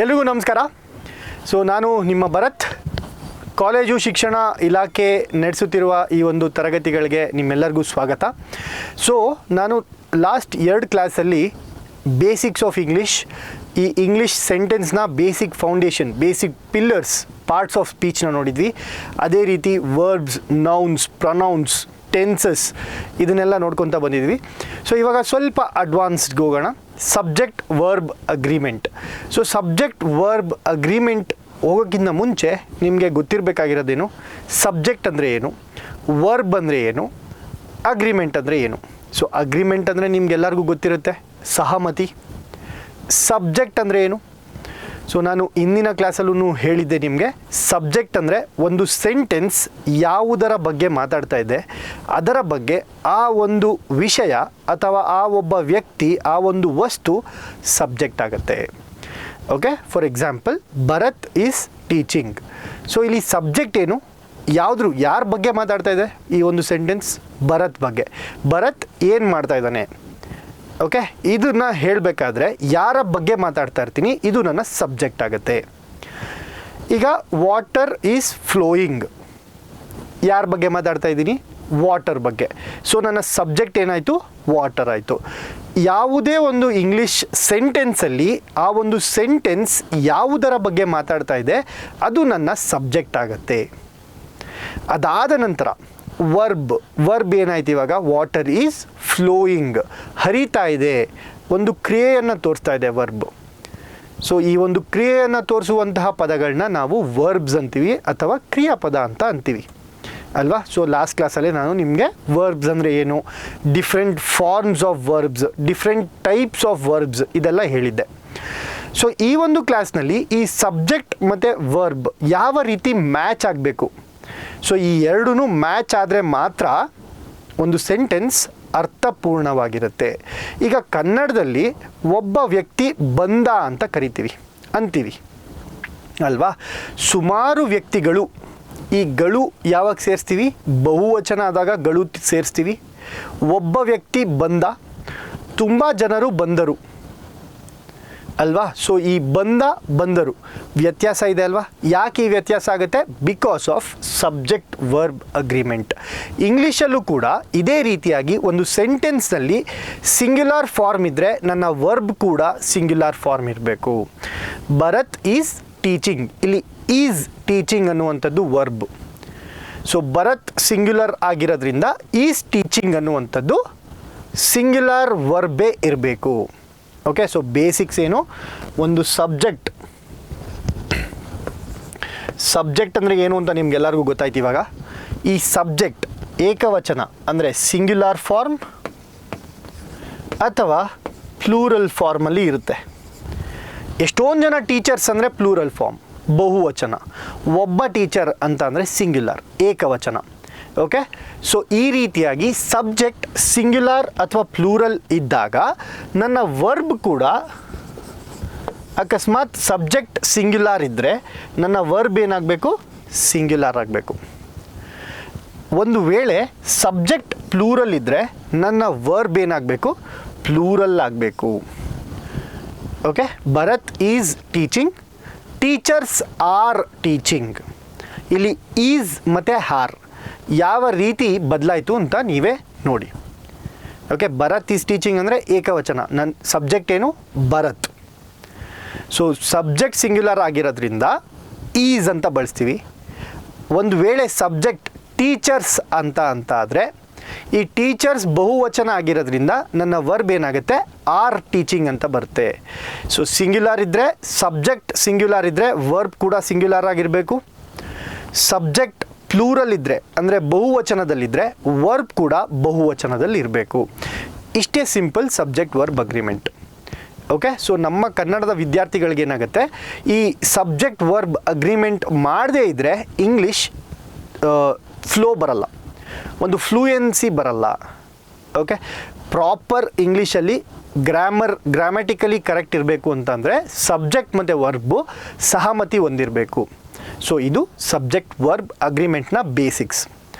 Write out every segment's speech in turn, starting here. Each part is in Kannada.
ಎಲ್ರಿಗೂ ನಮಸ್ಕಾರ. ನಾನು ನಿಮ್ಮ ಭರತ್. ಕಾಲೇಜು ಶಿಕ್ಷಣ ಇಲಾಖೆ ನಡೆಸುತ್ತಿರುವ ಈ ಒಂದು ತರಗತಿಗಳಿಗೆ ನಿಮ್ಮೆಲ್ಲರಿಗೂ ಸ್ವಾಗತ. ನಾನು ಲಾಸ್ಟ್ 2 ಕ್ಲಾಸಲ್ಲಿ ಬೇಸಿಕ್ಸ್ ಆಫ್ ಇಂಗ್ಲೀಷ್, ಈ ಇಂಗ್ಲೀಷ್ ಸೆಂಟೆನ್ಸ್ನ basic foundation, basic pillars, parts of ಸ್ಪೀಚ್ನ ನೋಡಿದ್ವಿ. ಅದೇ ರೀತಿ ವರ್ಬ್ಸ್, ನೌನ್ಸ್, ಪ್ರೊನೌನ್ಸ್, ಟೆನ್ಸಸ್ ಇದನ್ನೆಲ್ಲ ನೋಡ್ಕೊತಾ ಬಂದಿದ್ವಿ. ಇವಾಗ ಸ್ವಲ್ಪ ಅಡ್ವಾನ್ಸ್ಡ್ಗೆ ಹೋಗೋಣ. Subject verb agreement. Subject verb agreement ಹೋಗೋಕ್ಕಿಂತ ಮುಂಚೆ ನಿಮಗೆ ಗೊತ್ತಿರಬೇಕಾಗಿರೋದೇನು, ಸಬ್ಜೆಕ್ಟ್ ಅಂದರೆ ಏನು, ವರ್ಬ್ ಅಂದರೆ ಏನು, ಅಗ್ರಿಮೆಂಟ್ ಅಂದರೆ ಏನು. ಅಗ್ರಿಮೆಂಟ್ ಅಂದರೆ ನಿಮಗೆಲ್ಲರಿಗೂ ಗೊತ್ತಿರುತ್ತೆ, ಸಹಮತಿ. ಸಬ್ಜೆಕ್ಟ್ ಅಂದರೆ ಏನು? ನಾನು ಇಂದಿನ ಕ್ಲಾಸಲ್ಲೂ ಹೇಳಿದ್ದೆ ನಿಮಗೆ, ಸಬ್ಜೆಕ್ಟ್ ಅಂದರೆ ಒಂದು ಸೆಂಟೆನ್ಸ್ ಯಾವುದರ ಬಗ್ಗೆ ಮಾತಾಡ್ತಾ ಇದೆ ಅದರ ಬಗ್ಗೆ ಆ ಒಂದು ವಿಷಯ ಅಥವಾ ಆ ಒಬ್ಬ ವ್ಯಕ್ತಿ, ಆ ಒಂದು ವಸ್ತು ಸಬ್ಜೆಕ್ಟ್ ಆಗುತ್ತೆ. Okay, for example Bharat is teaching. ಇಲ್ಲಿ ಸಬ್ಜೆಕ್ಟ್ ಏನು, ಯಾರ ಬಗ್ಗೆ ಮಾತಾಡ್ತಾ ಇದೆ ಈ ಒಂದು ಸೆಂಟೆನ್ಸ್? ಭರತ್ ಬಗ್ಗೆ. ಭರತ್ ಏನು ಮಾಡ್ತಾ ಇದ್ದಾನೆ? ಓಕೆ, ಇದನ್ನು ಹೇಳಬೇಕಾದ್ರೆ ಯಾರ ಬಗ್ಗೆ ಮಾತಾಡ್ತಾ ಇರ್ತೀನಿ, ಇದು ನನ್ನ ಸಬ್ಜೆಕ್ಟ್ ಆಗುತ್ತೆ. ಈಗ ವಾಟರ್ ಈಸ್ ಫ್ಲೋಯಿಂಗ್, ಯಾರ ಬಗ್ಗೆ ಮಾತಾಡ್ತಾ ಇದ್ದೀನಿ? ವಾಟರ್ ಬಗ್ಗೆ. ನನ್ನ ಸಬ್ಜೆಕ್ಟ್ ಏನಾಯಿತು? ವಾಟರ್ ಆಯಿತು. ಯಾವುದೇ ಒಂದು ಇಂಗ್ಲೀಷ್ ಸೆಂಟೆನ್ಸಲ್ಲಿ ಆ ಒಂದು ಸೆಂಟೆನ್ಸ್ ಯಾವುದರ ಬಗ್ಗೆ ಮಾತಾಡ್ತಾ ಇದೆ ಅದು ನನ್ನ ಸಬ್ಜೆಕ್ಟ್ ಆಗುತ್ತೆ. ಅದಾದ ನಂತರ ವರ್ಬ್ ಏನಾಯ್ತು ಇವಾಗ? ವಾಟರ್ ಈಸ್ ಫ್ಲೋಯಿಂಗ್, ಹರಿತಾ ಇದೆ, ಒಂದು ಕ್ರಿಯೆಯನ್ನು ತೋರಿಸ್ತಾ ಇದೆ ವರ್ಬ್. ಈ ಒಂದು ಕ್ರಿಯೆಯನ್ನು ತೋರಿಸುವಂತಹ ಪದಗಳನ್ನ ನಾವು ವರ್ಬ್ಸ್ ಅಂತೀವಿ ಅಥವಾ ಕ್ರಿಯಾಪದ ಅಂತ ಅಂತೀವಿ ಅಲ್ವಾ? ಲಾಸ್ಟ್ ಕ್ಲಾಸಲ್ಲಿ ನಾನು ನಿಮಗೆ ವರ್ಬ್ಸ್ ಅಂದರೆ ಏನು, different forms of verbs, different types of verbs ಇದೆಲ್ಲ ಹೇಳಿದ್ದೆ. ಈ ಒಂದು ಕ್ಲಾಸ್ನಲ್ಲಿ ಈ ಸಬ್ಜೆಕ್ಟ್ ಮತ್ತು ವರ್ಬ್ ಯಾವ ರೀತಿ ಮ್ಯಾಚ್ ಆಗಬೇಕು, ಈ ಎರಡೂ ಮ್ಯಾಚ್ ಆದರೆ ಮಾತ್ರ ಒಂದು ಸೆಂಟೆನ್ಸ್ ಅರ್ಥಪೂರ್ಣವಾಗಿರುತ್ತೆ. ಈಗ ಕನ್ನಡದಲ್ಲಿ ಒಬ್ಬ ವ್ಯಕ್ತಿ ಬಂದ ಅಂತ ಅಂತೀವಿ ಅಲ್ವಾ? ಸುಮಾರು ವ್ಯಕ್ತಿಗಳು, ಈ ಗಳು ಯಾವಾಗ ಸೇರಿಸ್ತೀವಿ? ಬಹುವಚನ ಆದಾಗ ಗಳು ಸೇರಿಸ್ತೀವಿ. ಒಬ್ಬ ವ್ಯಕ್ತಿ ಬಂದ, ತುಂಬ ಜನರು ಬಂದರು ಅಲ್ವಾ? ಈ ಬಂದರು ವ್ಯತ್ಯಾಸ ಇದೆ ಅಲ್ವಾ? ಯಾಕೆ ಈ ವ್ಯತ್ಯಾಸ ಆಗುತ್ತೆ? Because of subject verb agreement. ಇಂಗ್ಲೀಷಲ್ಲೂ ಕೂಡ ಇದೇ ರೀತಿಯಾಗಿ ಒಂದು ಸೆಂಟೆನ್ಸ್ನಲ್ಲಿ ಸಿಂಗ್ಯುಲರ್ ಫಾರ್ಮ್ ಇದ್ದರೆ ನನ್ನ ವರ್ಬ್ ಕೂಡ ಸಿಂಗ್ಯುಲರ್ ಫಾರ್ಮ್ ಇರಬೇಕು. ಭರತ್ ಈಸ್ ಟೀಚಿಂಗ್, ಇಲ್ಲಿ ಈಸ್ ಟೀಚಿಂಗ್ ಅನ್ನುವಂಥದ್ದು ವರ್ಬ್. ಭರತ್ ಸಿಂಗ್ಯುಲರ್ ಆಗಿರೋದ್ರಿಂದ ಈಸ್ ಟೀಚಿಂಗ್ ಅನ್ನುವಂಥದ್ದು ಸಿಂಗ್ಯುಲರ್ ವರ್ಬೇ ಇರಬೇಕು. ಓಕೆ, ಬೇಸಿಕ್ಸ್ ಏನು? ಒಂದು ಸಬ್ಜೆಕ್ಟ್ ಅಂದರೆ ಏನು ಅಂತ ನಿಮ್ಗೆಲ್ಲರಿಗೂ ಗೊತ್ತಾಯ್ತು. ಇವಾಗ ಈ ಸಬ್ಜೆಕ್ಟ್ ಏಕವಚನ ಅಂದರೆ ಸಿಂಗ್ಯುಲರ್ ಫಾರ್ಮ್ ಅಥವಾ ಪ್ಲೂರಲ್ ಫಾರ್ಮಲ್ಲಿ ಇರುತ್ತೆ. ಎಷ್ಟೊಂದು ಜನ ಟೀಚರ್ಸ್ ಅಂದರೆ ಪ್ಲೂರಲ್ ಫಾರ್ಮ್, ಬಹುವಚನ. ಒಬ್ಬ ಟೀಚರ್ ಅಂತ ಅಂದರೆ ಸಿಂಗ್ಯುಲರ್, ಏಕವಚನ. ಓಕೆ, ಈ ರೀತಿಯಾಗಿ ಸಬ್ಜೆಕ್ಟ್ ಸಿಂಗ್ಯುಲರ್ ಅಥವಾ ಪ್ಲೂರಲ್ ಇದ್ದಾಗ ನನ್ನ ವರ್ಬ್ ಕೂಡ, ಅಕಸ್ಮಾತ್ ಸಬ್ಜೆಕ್ಟ್ ಸಿಂಗ್ಯುಲರ್ ಇದ್ದರೆ ನನ್ನ ವರ್ಬ್ ಏನಾಗಬೇಕು? ಸಿಂಗ್ಯುಲರ್ ಆಗಬೇಕು. ಒಂದು ವೇಳೆ ಸಬ್ಜೆಕ್ಟ್ ಪ್ಲೂರಲ್ ಇದ್ದರೆ ನನ್ನ ವರ್ಬ್ ಏನಾಗಬೇಕು? ಪ್ಲೂರಲ್ ಆಗಬೇಕು. Okay, Bharat is teaching, teachers are teaching. ಇಲ್ಲಿ ಈಸ್ ಮತ್ತು ಆರ್ ಯಾವ ರೀತಿ ಬದಲಾಯಿತು ಅಂತ ನೀವೇ ನೋಡಿ. ಓಕೆ, ಭರತ್ ಈಸ್ ಟೀಚಿಂಗ್ ಅಂದರೆ ಏಕವಚನ, ನನ್ನ ಸಬ್ಜೆಕ್ಟ್ ಏನು? ಭರತ್. ಸಬ್ಜೆಕ್ಟ್ ಸಿಂಗ್ಯುಲರ್ ಆಗಿರೋದ್ರಿಂದ ಈಸ್ ಅಂತ ಬಳಸ್ತೀವಿ. ಒಂದು ವೇಳೆ ಸಬ್ಜೆಕ್ಟ್ ಟೀಚರ್ಸ್ ಅಂತ ಆದರೆ ಈ ಟೀಚರ್ಸ್ ಬಹುವಚನ ಆಗಿರೋದ್ರಿಂದ ನನ್ನ ವರ್ಬ್ ಏನಾಗುತ್ತೆ? ಆರ್ ಟೀಚಿಂಗ್ ಅಂತ ಬರುತ್ತೆ. ಸಿಂಗ್ಯುಲರ್ ಇದ್ದರೆ, ಸಬ್ಜೆಕ್ಟ್ ಸಿಂಗ್ಯುಲರ್ ಇದ್ದರೆ ವರ್ಬ್ ಕೂಡ ಸಿಂಗ್ಯುಲರ್ ಆಗಿರಬೇಕು. ಸಬ್ಜೆಕ್ಟ್ ಪ್ಲೂರಲ್ ಇದ್ದರೆ ಅಂದರೆ ಬಹುವಚನದಲ್ಲಿದ್ದರೆ ವರ್ಬ್ ಕೂಡ ಬಹುವಚನದಲ್ಲಿ ಇರಬೇಕು. ಇಷ್ಟೇ simple subject verb agreement. Okay, ನಮ್ಮ ಕನ್ನಡದ ವಿದ್ಯಾರ್ಥಿಗಳಿಗೆ ಏನಾಗುತ್ತೆ, ಈ ಸಬ್ಜೆಕ್ಟ್ ವರ್ಬ್ ಅಗ್ರಿಮೆಂಟ್ ಮಾಡದೇ ಇದ್ದರೆ ಇಂಗ್ಲೀಷ್ ಫ್ಲೋ ಬರಲ್ಲ, ಒಂದು ಫ್ಲೂಯೆನ್ಸಿ ಬರಲ್ಲ. ಓಕೆ, ಪ್ರಾಪರ್ ಇಂಗ್ಲೀಷಲ್ಲಿ ಗ್ರಾಮ್ಯಾಟಿಕಲಿ ಕರೆಕ್ಟ್ ಇರಬೇಕು ಅಂತಂದರೆ ಸಬ್ಜೆಕ್ಟ್ ಮತ್ತು ವರ್ಬು ಸಹಮತಿ ಹೊಂದಿರಬೇಕು. ಇದು ಸಬ್ಜೆಕ್ಟ್ ವರ್ಬ್ ಅಗ್ರಿಮೆಂಟ್ನ ಬೇಸಿಕ್ಸ್.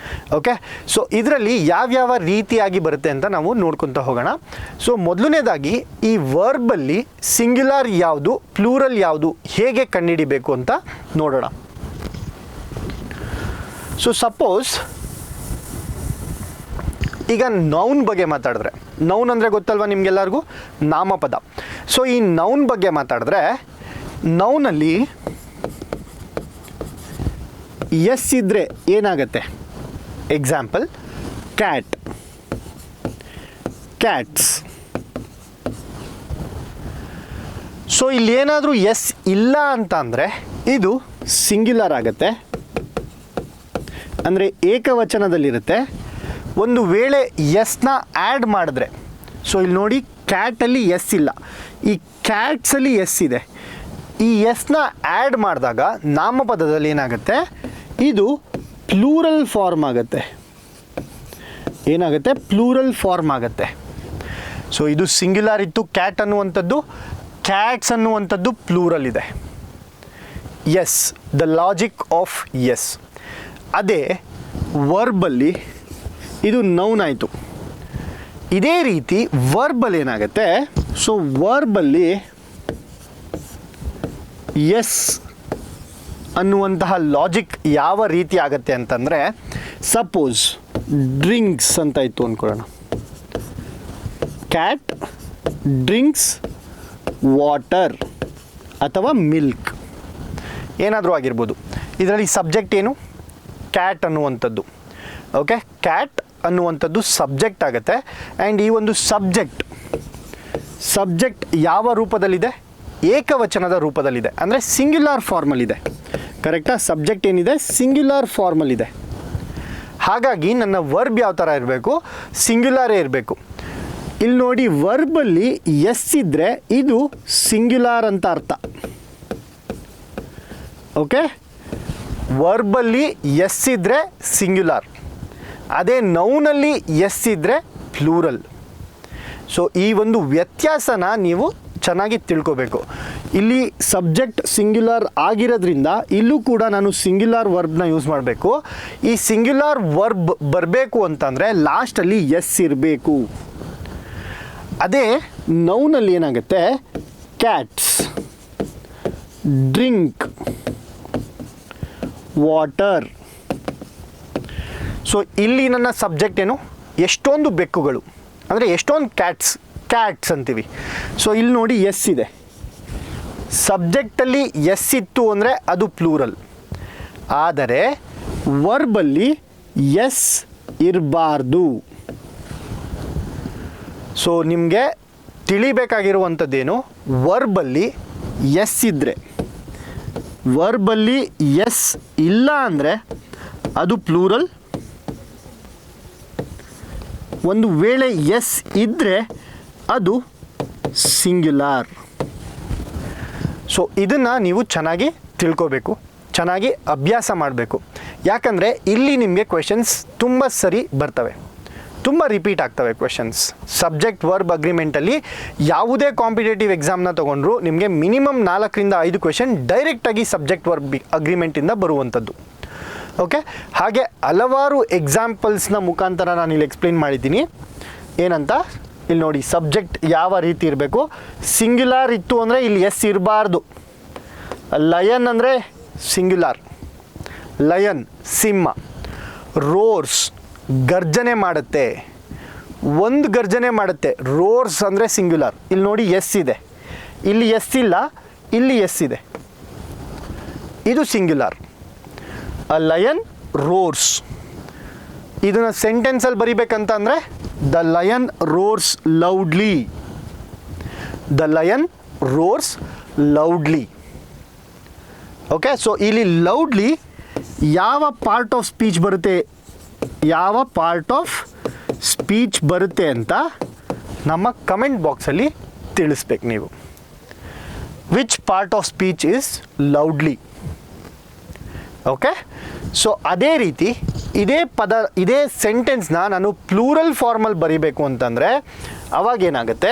ಓಕೆ, ಸೊ ಇದರಲ್ಲಿ ಯಾವ್ಯಾವ ರೀತಿಯಾಗಿ ಬರುತ್ತೆ ಅಂತ ನಾವು ನೋಡ್ಕೊತ ಹೋಗೋಣ. ಸೊ ಮೊದಲನೇದಾಗಿ ಈ ವರ್ಬಲ್ಲಿ ಸಿಂಗ್ಯುಲರ್ ಯಾವುದು, ಪ್ಲೂರಲ್ ಯಾವುದು, ಹೇಗೆ ಕಂಡುಹಿಡಿಬೇಕು ಅಂತ ನೋಡೋಣ. ಸೊ ಸಪೋಸ್ ಈಗ ನೌನ್ ಬಗ್ಗೆ ಮಾತಾಡಿದ್ರೆ, ನೌನ್ ಅಂದರೆ ಗೊತ್ತಲ್ವ ನಿಮಗೆಲ್ಲರಿಗೂ, ನಾಮಪದ. ಸೊ ಈ ನೌನ್ ಬಗ್ಗೆ ಮಾತಾಡಿದ್ರೆ ನೌನಲ್ಲಿ ಎಸ್ ಇದ್ದರೆ ಏನಾಗುತ್ತೆ? Example cat, cats. ಸೊ ಇಲ್ಲಿ ಏನಾದರೂ ಎಸ್ ಇಲ್ಲ ಅಂತ ಅಂದರೆ ಇದು ಸಿಂಗ್ಯುಲರ್ ಆಗುತ್ತೆ, ಅಂದರೆ ಏಕವಚನದಲ್ಲಿರುತ್ತೆ. ಒಂದು ವೇಳೆ ಎಸ್ನ ಆ್ಯಡ್ ಮಾಡಿದ್ರೆ, ಸೊ ಇಲ್ಲಿ ನೋಡಿ ಕ್ಯಾಟಲ್ಲಿ ಎಸ್ ಇಲ್ಲ, ಈ ಕ್ಯಾಟ್ಸಲ್ಲಿ ಎಸ್ ಇದೆ. ಈ ಎಸ್ನ ಆ್ಯಡ್ ಮಾಡಿದಾಗ ನಾಮಪದದಲ್ಲಿ ಏನಾಗುತ್ತೆ? ಇದು ಪ್ಲೂರಲ್ ಫಾರ್ಮ್ ಆಗುತ್ತೆ. ಏನಾಗುತ್ತೆ? ಪ್ಲೂರಲ್ ಫಾರ್ಮ್ ಆಗುತ್ತೆ. ಸೊ ಇದು ಸಿಂಗ್ಯುಲರ್ ಇತ್ತು ಕ್ಯಾಟ್ ಅನ್ನುವಂಥದ್ದು, ಕ್ಯಾಟ್ಸ್ ಅನ್ನುವಂಥದ್ದು ಪ್ಲೂರಲ್ ಇದೆ. S, the logic of S. ಅದೇ ವರ್ಬಲ್ಲಿ ಇದು ನೌನ್ ಆಯಿತು. ಇದೇ ರೀತಿ ವರ್ಬಲ್ಲಿ ಏನಾಗುತ್ತೆ? ಸೊ ವರ್ಬಲ್ಲಿ ಎಸ್ ಅನ್ನುವಂತಹ ಲಾಜಿಕ್ ಯಾವ ರೀತಿ ಆಗುತ್ತೆ ಅಂತಂದರೆ, ಸಪೋಸ್ ಡ್ರಿಂಕ್ಸ್ ಅಂತ ಇತ್ತು ಅಂದ್ಕೊಳ್ಳೋಣ. ಕ್ಯಾಟ್ ಡ್ರಿಂಕ್ಸ್ ವಾಟರ್ ಅಥವಾ ಮಿಲ್ಕ್ ಏನಾದರೂ ಆಗಿರ್ಬೋದು. ಇದರಲ್ಲಿ ಸಬ್ಜೆಕ್ಟ್ ಏನು? ಕ್ಯಾಟ್ ಅನ್ನುವಂಥದ್ದು. ಓಕೆ, ಕ್ಯಾಟ್ ಅನ್ನುವಂಥದ್ದು ಸಬ್ಜೆಕ್ಟ್ ಆಗುತ್ತೆ. ಆ್ಯಂಡ್ ಈ ಒಂದು ಸಬ್ಜೆಕ್ಟ್ ಯಾವ ರೂಪದಲ್ಲಿದೆ? ಏಕವಚನದ ರೂಪದಲ್ಲಿದೆ, ಅಂದರೆ ಸಿಂಗ್ಯುಲರ್ ಫಾರ್ಮಲ್ಲಿದೆ. ಕರೆಕ್ಟಾ? ಸಬ್ಜೆಕ್ಟ್ ಏನಿದೆ ಸಿಂಗ್ಯುಲರ್ ಫಾರ್ಮಲ್ಲಿದೆ. ಹಾಗಾಗಿ ನನ್ನ ವರ್ಬ್ ಯಾವ ಥರ ಇರಬೇಕು? ಸಿಂಗ್ಯುಲರೇ ಇರಬೇಕು. ಇಲ್ಲಿ ನೋಡಿ, ವರ್ಬಲ್ಲಿ ಎಸ್ ಇದ್ದರೆ ಇದು ಸಿಂಗ್ಯುಲರ್ ಅಂತ ಅರ್ಥ. ಓಕೆ, ವರ್ಬಲ್ಲಿ ಎಸ್ ಇದ್ದರೆ ಸಿಂಗ್ಯುಲರ್, ಅದೇ ನೌನಲ್ಲಿ ಎಸ್ ಇದ್ದರೆ ಪ್ಲೂರಲ್. ಸೊ ಈ ಒಂದು ವ್ಯತ್ಯಾಸನ ನೀವು ಚೆನ್ನಾಗಿ ತಿಳ್ಕೋಬೇಕು. ಇಲ್ಲಿ ಸಬ್ಜೆಕ್ಟ್ ಸಿಂಗ್ಯುಲರ್ ಆಗಿರೋದ್ರಿಂದ ಇಲ್ಲೂ ಕೂಡ ನಾನು ಸಿಂಗ್ಯುಲರ್ ವರ್ಬ್ನ ಯೂಸ್ ಮಾಡಬೇಕು. ಈ ಸಿಂಗ್ಯುಲರ್ ವರ್ಬ್ ಬರಬೇಕು ಅಂತಂದರೆ ಲಾಸ್ಟಲ್ಲಿ ಎಸ್ ಇರಬೇಕು. ಅದೇ ನೌನಲ್ಲಿ ಏನಾಗುತ್ತೆ? Cats, drink, water. ಸೊ ಇಲ್ಲಿ ನನ್ನ ಸಬ್ಜೆಕ್ಟ್ ಏನು? ಎಷ್ಟೊಂದು ಬೆಕ್ಕುಗಳು, ಅಂದರೆ ಎಷ್ಟೊಂದು ಕ್ಯಾಟ್ಸ್ ಅಂತೀವಿ. ಸೊ ಇಲ್ಲಿ ನೋಡಿ ಎಸ್ ಇದೆ. ಸಬ್ಜೆಕ್ಟಲ್ಲಿ ಎಸ್ ಇತ್ತು ಅಂದರೆ ಅದು ಪ್ಲೂರಲ್. ಆದರೆ ವರ್ಬಲ್ಲಿ ಎಸ್ ಇರಬಾರ್ದು. ಸೊ ನಿಮಗೆ ತಿಳಿಬೇಕಾಗಿರುವಂಥದ್ದೇನು? ವರ್ಬಲ್ಲಿ ಎಸ್ ಇದ್ದರೆ, ವರ್ಬಲ್ಲಿ ಎಸ್ ಇಲ್ಲ ಅಂದರೆ ಅದು ಪ್ಲೂರಲ್. ಒಂದು ವೇಳೆ ಎಸ್ ಇದ್ದರೆ ಅದು ಸಿಂಗ್ಯುಲರ್. ಸೊ ಇದನ್ನು ನೀವು ಚೆನ್ನಾಗಿ ತಿಳ್ಕೋಬೇಕು, ಚೆನ್ನಾಗಿ ಅಭ್ಯಾಸ ಮಾಡಬೇಕು. ಯಾಕಂದರೆ ಇಲ್ಲಿ ನಿಮಗೆ ಕ್ವೆಶನ್ಸ್ ತುಂಬ ಸರಿ ಬರ್ತವೆ, ತುಂಬ ರಿಪೀಟ್ ಆಗ್ತವೆ ಕ್ವೆಶನ್ಸ್. ಸಬ್ಜೆಕ್ಟ್ ವರ್ಬ್ ಅಗ್ರಿಮೆಂಟಲ್ಲಿ ಯಾವುದೇ ಕಾಂಪಿಟೇಟಿವ್ ಎಕ್ಸಾಮ್ನ ತೊಗೊಂಡ್ರು ನಿಮಗೆ ಮಿನಿಮಮ್ 4ರಿಂದ 5 ಕ್ವೆಶನ್ ಡೈರೆಕ್ಟಾಗಿ ಸಬ್ಜೆಕ್ಟ್ ವರ್ಬ್ ಅಗ್ರಿಮೆಂಟಿಂದ ಬರುವಂಥದ್ದು. ಓಕೆ, ಹಾಗೆ ಹಲವಾರು ಎಕ್ಸಾಂಪಲ್ಸ್ನ ಮುಖಾಂತರ ನಾನು ಇಲ್ಲಿ ಎಕ್ಸ್ಪ್ಲೇನ್ ಮಾಡಿದ್ದೀನಿ. ಏನಂತ ಇಲ್ಲಿ ನೋಡಿ, ಸಬ್ಜೆಕ್ಟ್ ಯಾವ ರೀತಿ ಇರಬೇಕು? ಸಿಂಗ್ಯುಲರ್ ಇತ್ತು ಅಂದರೆ ಇಲ್ಲಿ ಎಸ್ ಇರಬಾರ್ದು. ಲಯನ್ ಅಂದರೆ ಸಿಂಗ್ಯುಲರ್, ಲಯನ್ ಸಿಂಹ. ರೋರ್ಸ್ ಗರ್ಜನೆ ಮಾಡುತ್ತೆ, ಒಂದು ಗರ್ಜನೆ ಮಾಡುತ್ತೆ. ರೋರ್ಸ್ ಅಂದರೆ ಸಿಂಗ್ಯುಲರ್. ಇಲ್ಲಿ ನೋಡಿ ಎಸ್ ಇದೆ, ಇಲ್ಲಿ ಎಸ್ ಇಲ್ಲ, ಇಲ್ಲಿ ಎಸ್ ಇದೆ, ಇದು ಸಿಂಗ್ಯುಲರ್. ಅ ಲಯನ್ ರೋರ್ಸ್. ಇದನ್ನು ಸೆಂಟೆನ್ಸಲ್ಲಿ ಬರಿಬೇಕಂತ ಅಂದರೆ the lion roars loudly. The lion roars loudly. Okay, so ಇಲ್ಲಿ ಲೌಡ್ಲಿ ಯಾವ ಪಾರ್ಟ್ ಆಫ್ ಸ್ಪೀಚ್ ಬರುತ್ತೆ, ಯಾವ ಪಾರ್ಟ್ ಆಫ್ ಸ್ಪೀಚ್ ಬರುತ್ತೆ ಅಂತ ನಮ್ಮ ಕಮೆಂಟ್ ಬಾಕ್ಸಲ್ಲಿ ತಿಳಿಸ್ಬೇಕು ನೀವು. Which part of speech is loudly. Okay, so ಅದೇ ರೀತಿ ಇದೇ ಸೆಂಟೆನ್ಸ್ನ ನಾನು ಪ್ಲೂರಲ್ ಫಾರ್ಮಲ್ಲಿ ಬರಿಬೇಕು ಅಂತಂದರೆ ಅವಾಗೇನಾಗುತ್ತೆ?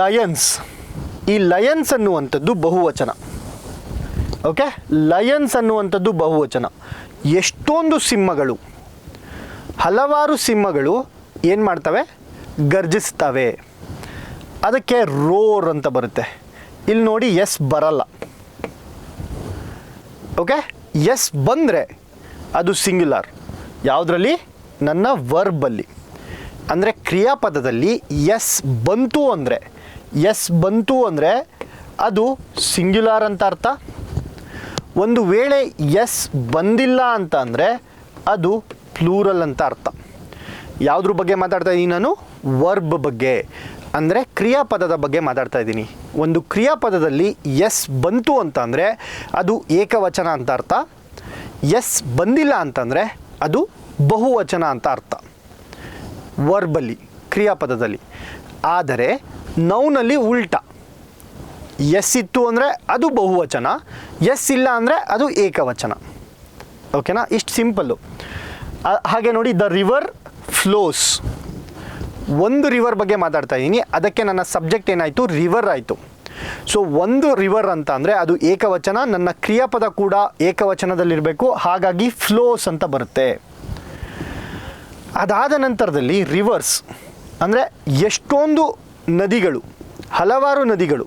ಲಯನ್ಸ್. ಈ ಲಯನ್ಸ್ ಅನ್ನುವಂಥದ್ದು ಬಹುವಚನ. ಓಕೆ, ಲಯನ್ಸ್ ಅನ್ನುವಂಥದ್ದು ಬಹುವಚನ. ಎಷ್ಟೊಂದು ಸಿಂಹಗಳು, ಹಲವಾರು ಸಿಂಹಗಳು ಏನು ಮಾಡ್ತವೆ, ಗರ್ಜಿಸ್ತವೆ. ಅದಕ್ಕೆ ರೋರ್ ಅಂತ ಬರುತ್ತೆ. ಇಲ್ಲಿ ನೋಡಿ ಎಸ್ ಬರಲ್ಲ. ಓಕೆ, ಎಸ್ ಬಂದರೆ ಅದು ಸಿಂಗ್ಯುಲರ್. ಯಾವುದರಲ್ಲಿ? ನನ್ನ ವರ್ಬಲ್ಲಿ. ಅಂದರೆ ಕ್ರಿಯಾಪದದಲ್ಲಿ ಎಸ್ ಬಂತು ಅಂದರೆ ಅದು ಸಿಂಗ್ಯುಲರ್ ಅಂತ ಅರ್ಥ. ಒಂದು ವೇಳೆ ಎಸ್ ಬಂದಿಲ್ಲ ಅಂತ ಅಂದರೆ ಅದು ಪ್ಲೂರಲ್ ಅಂತ ಅರ್ಥ. ಯಾವುದ್ರ ಬಗ್ಗೆ ಮಾತಾಡ್ತಾ ಇದ್ದೀನಿ ನಾನು? ವರ್ಬ್ ಬಗ್ಗೆ, ಅಂದರೆ ಕ್ರಿಯಾಪದದ ಬಗ್ಗೆ ಮಾತಾಡ್ತಾ ಇದ್ದೀನಿ. ಒಂದು ಕ್ರಿಯಾಪದದಲ್ಲಿ ಎಸ್ ಬಂತು ಅಂತ ಅಂದರೆ ಅದು ಏಕವಚನ ಅಂತ ಅರ್ಥ. ಎಸ್ ಬಂದಿಲ್ಲ ಅಂತಂದರೆ ಅದು ಬಹುವಚನ ಅಂತ ಅರ್ಥ ವರ್ಬಲ್ಲಿ, ಕ್ರಿಯಾಪದದಲ್ಲಿ. ಆದರೆ ನೌನಲ್ಲಿ ಉಲ್ಟಾ. ಎಸ್ ಇತ್ತು ಅಂದರೆ ಅದು ಬಹುವಚನ, ಎಸ್ ಇಲ್ಲ ಅಂದರೆ ಅದು ಏಕವಚನ. ಓಕೆನಾ? ಇಷ್ಟು ಸಿಂಪಲ್ಲು. ಹಾಗೆ ನೋಡಿ, ದ ರಿವರ್ ಫ್ಲೋಸ್. ಒಂದು ರಿವರ್ ಬಗ್ಗೆ ಮಾತಾಡ್ತಾ ಇದ್ದೀನಿ, ಅದಕ್ಕೆ ನನ್ನ ಸಬ್ಜೆಕ್ಟ್ ಏನಾಯಿತು? ರಿವರ್ ಆಯಿತು. ಸೊ ಒಂದು ರಿವರ್ ಅಂತ ಅಂದರೆ ಅದು ಏಕವಚನ, ನನ್ನ ಕ್ರಿಯಾಪದ ಕೂಡ ಏಕವಚನದಲ್ಲಿರಬೇಕು, ಹಾಗಾಗಿ ಫ್ಲೋಸ್ ಅಂತ ಬರುತ್ತೆ. ಅದಾದ ನಂತರದಲ್ಲಿ ರಿವರ್ಸ್ ಅಂದರೆ ಎಷ್ಟೊಂದು ನದಿಗಳು, ಹಲವಾರು ನದಿಗಳು,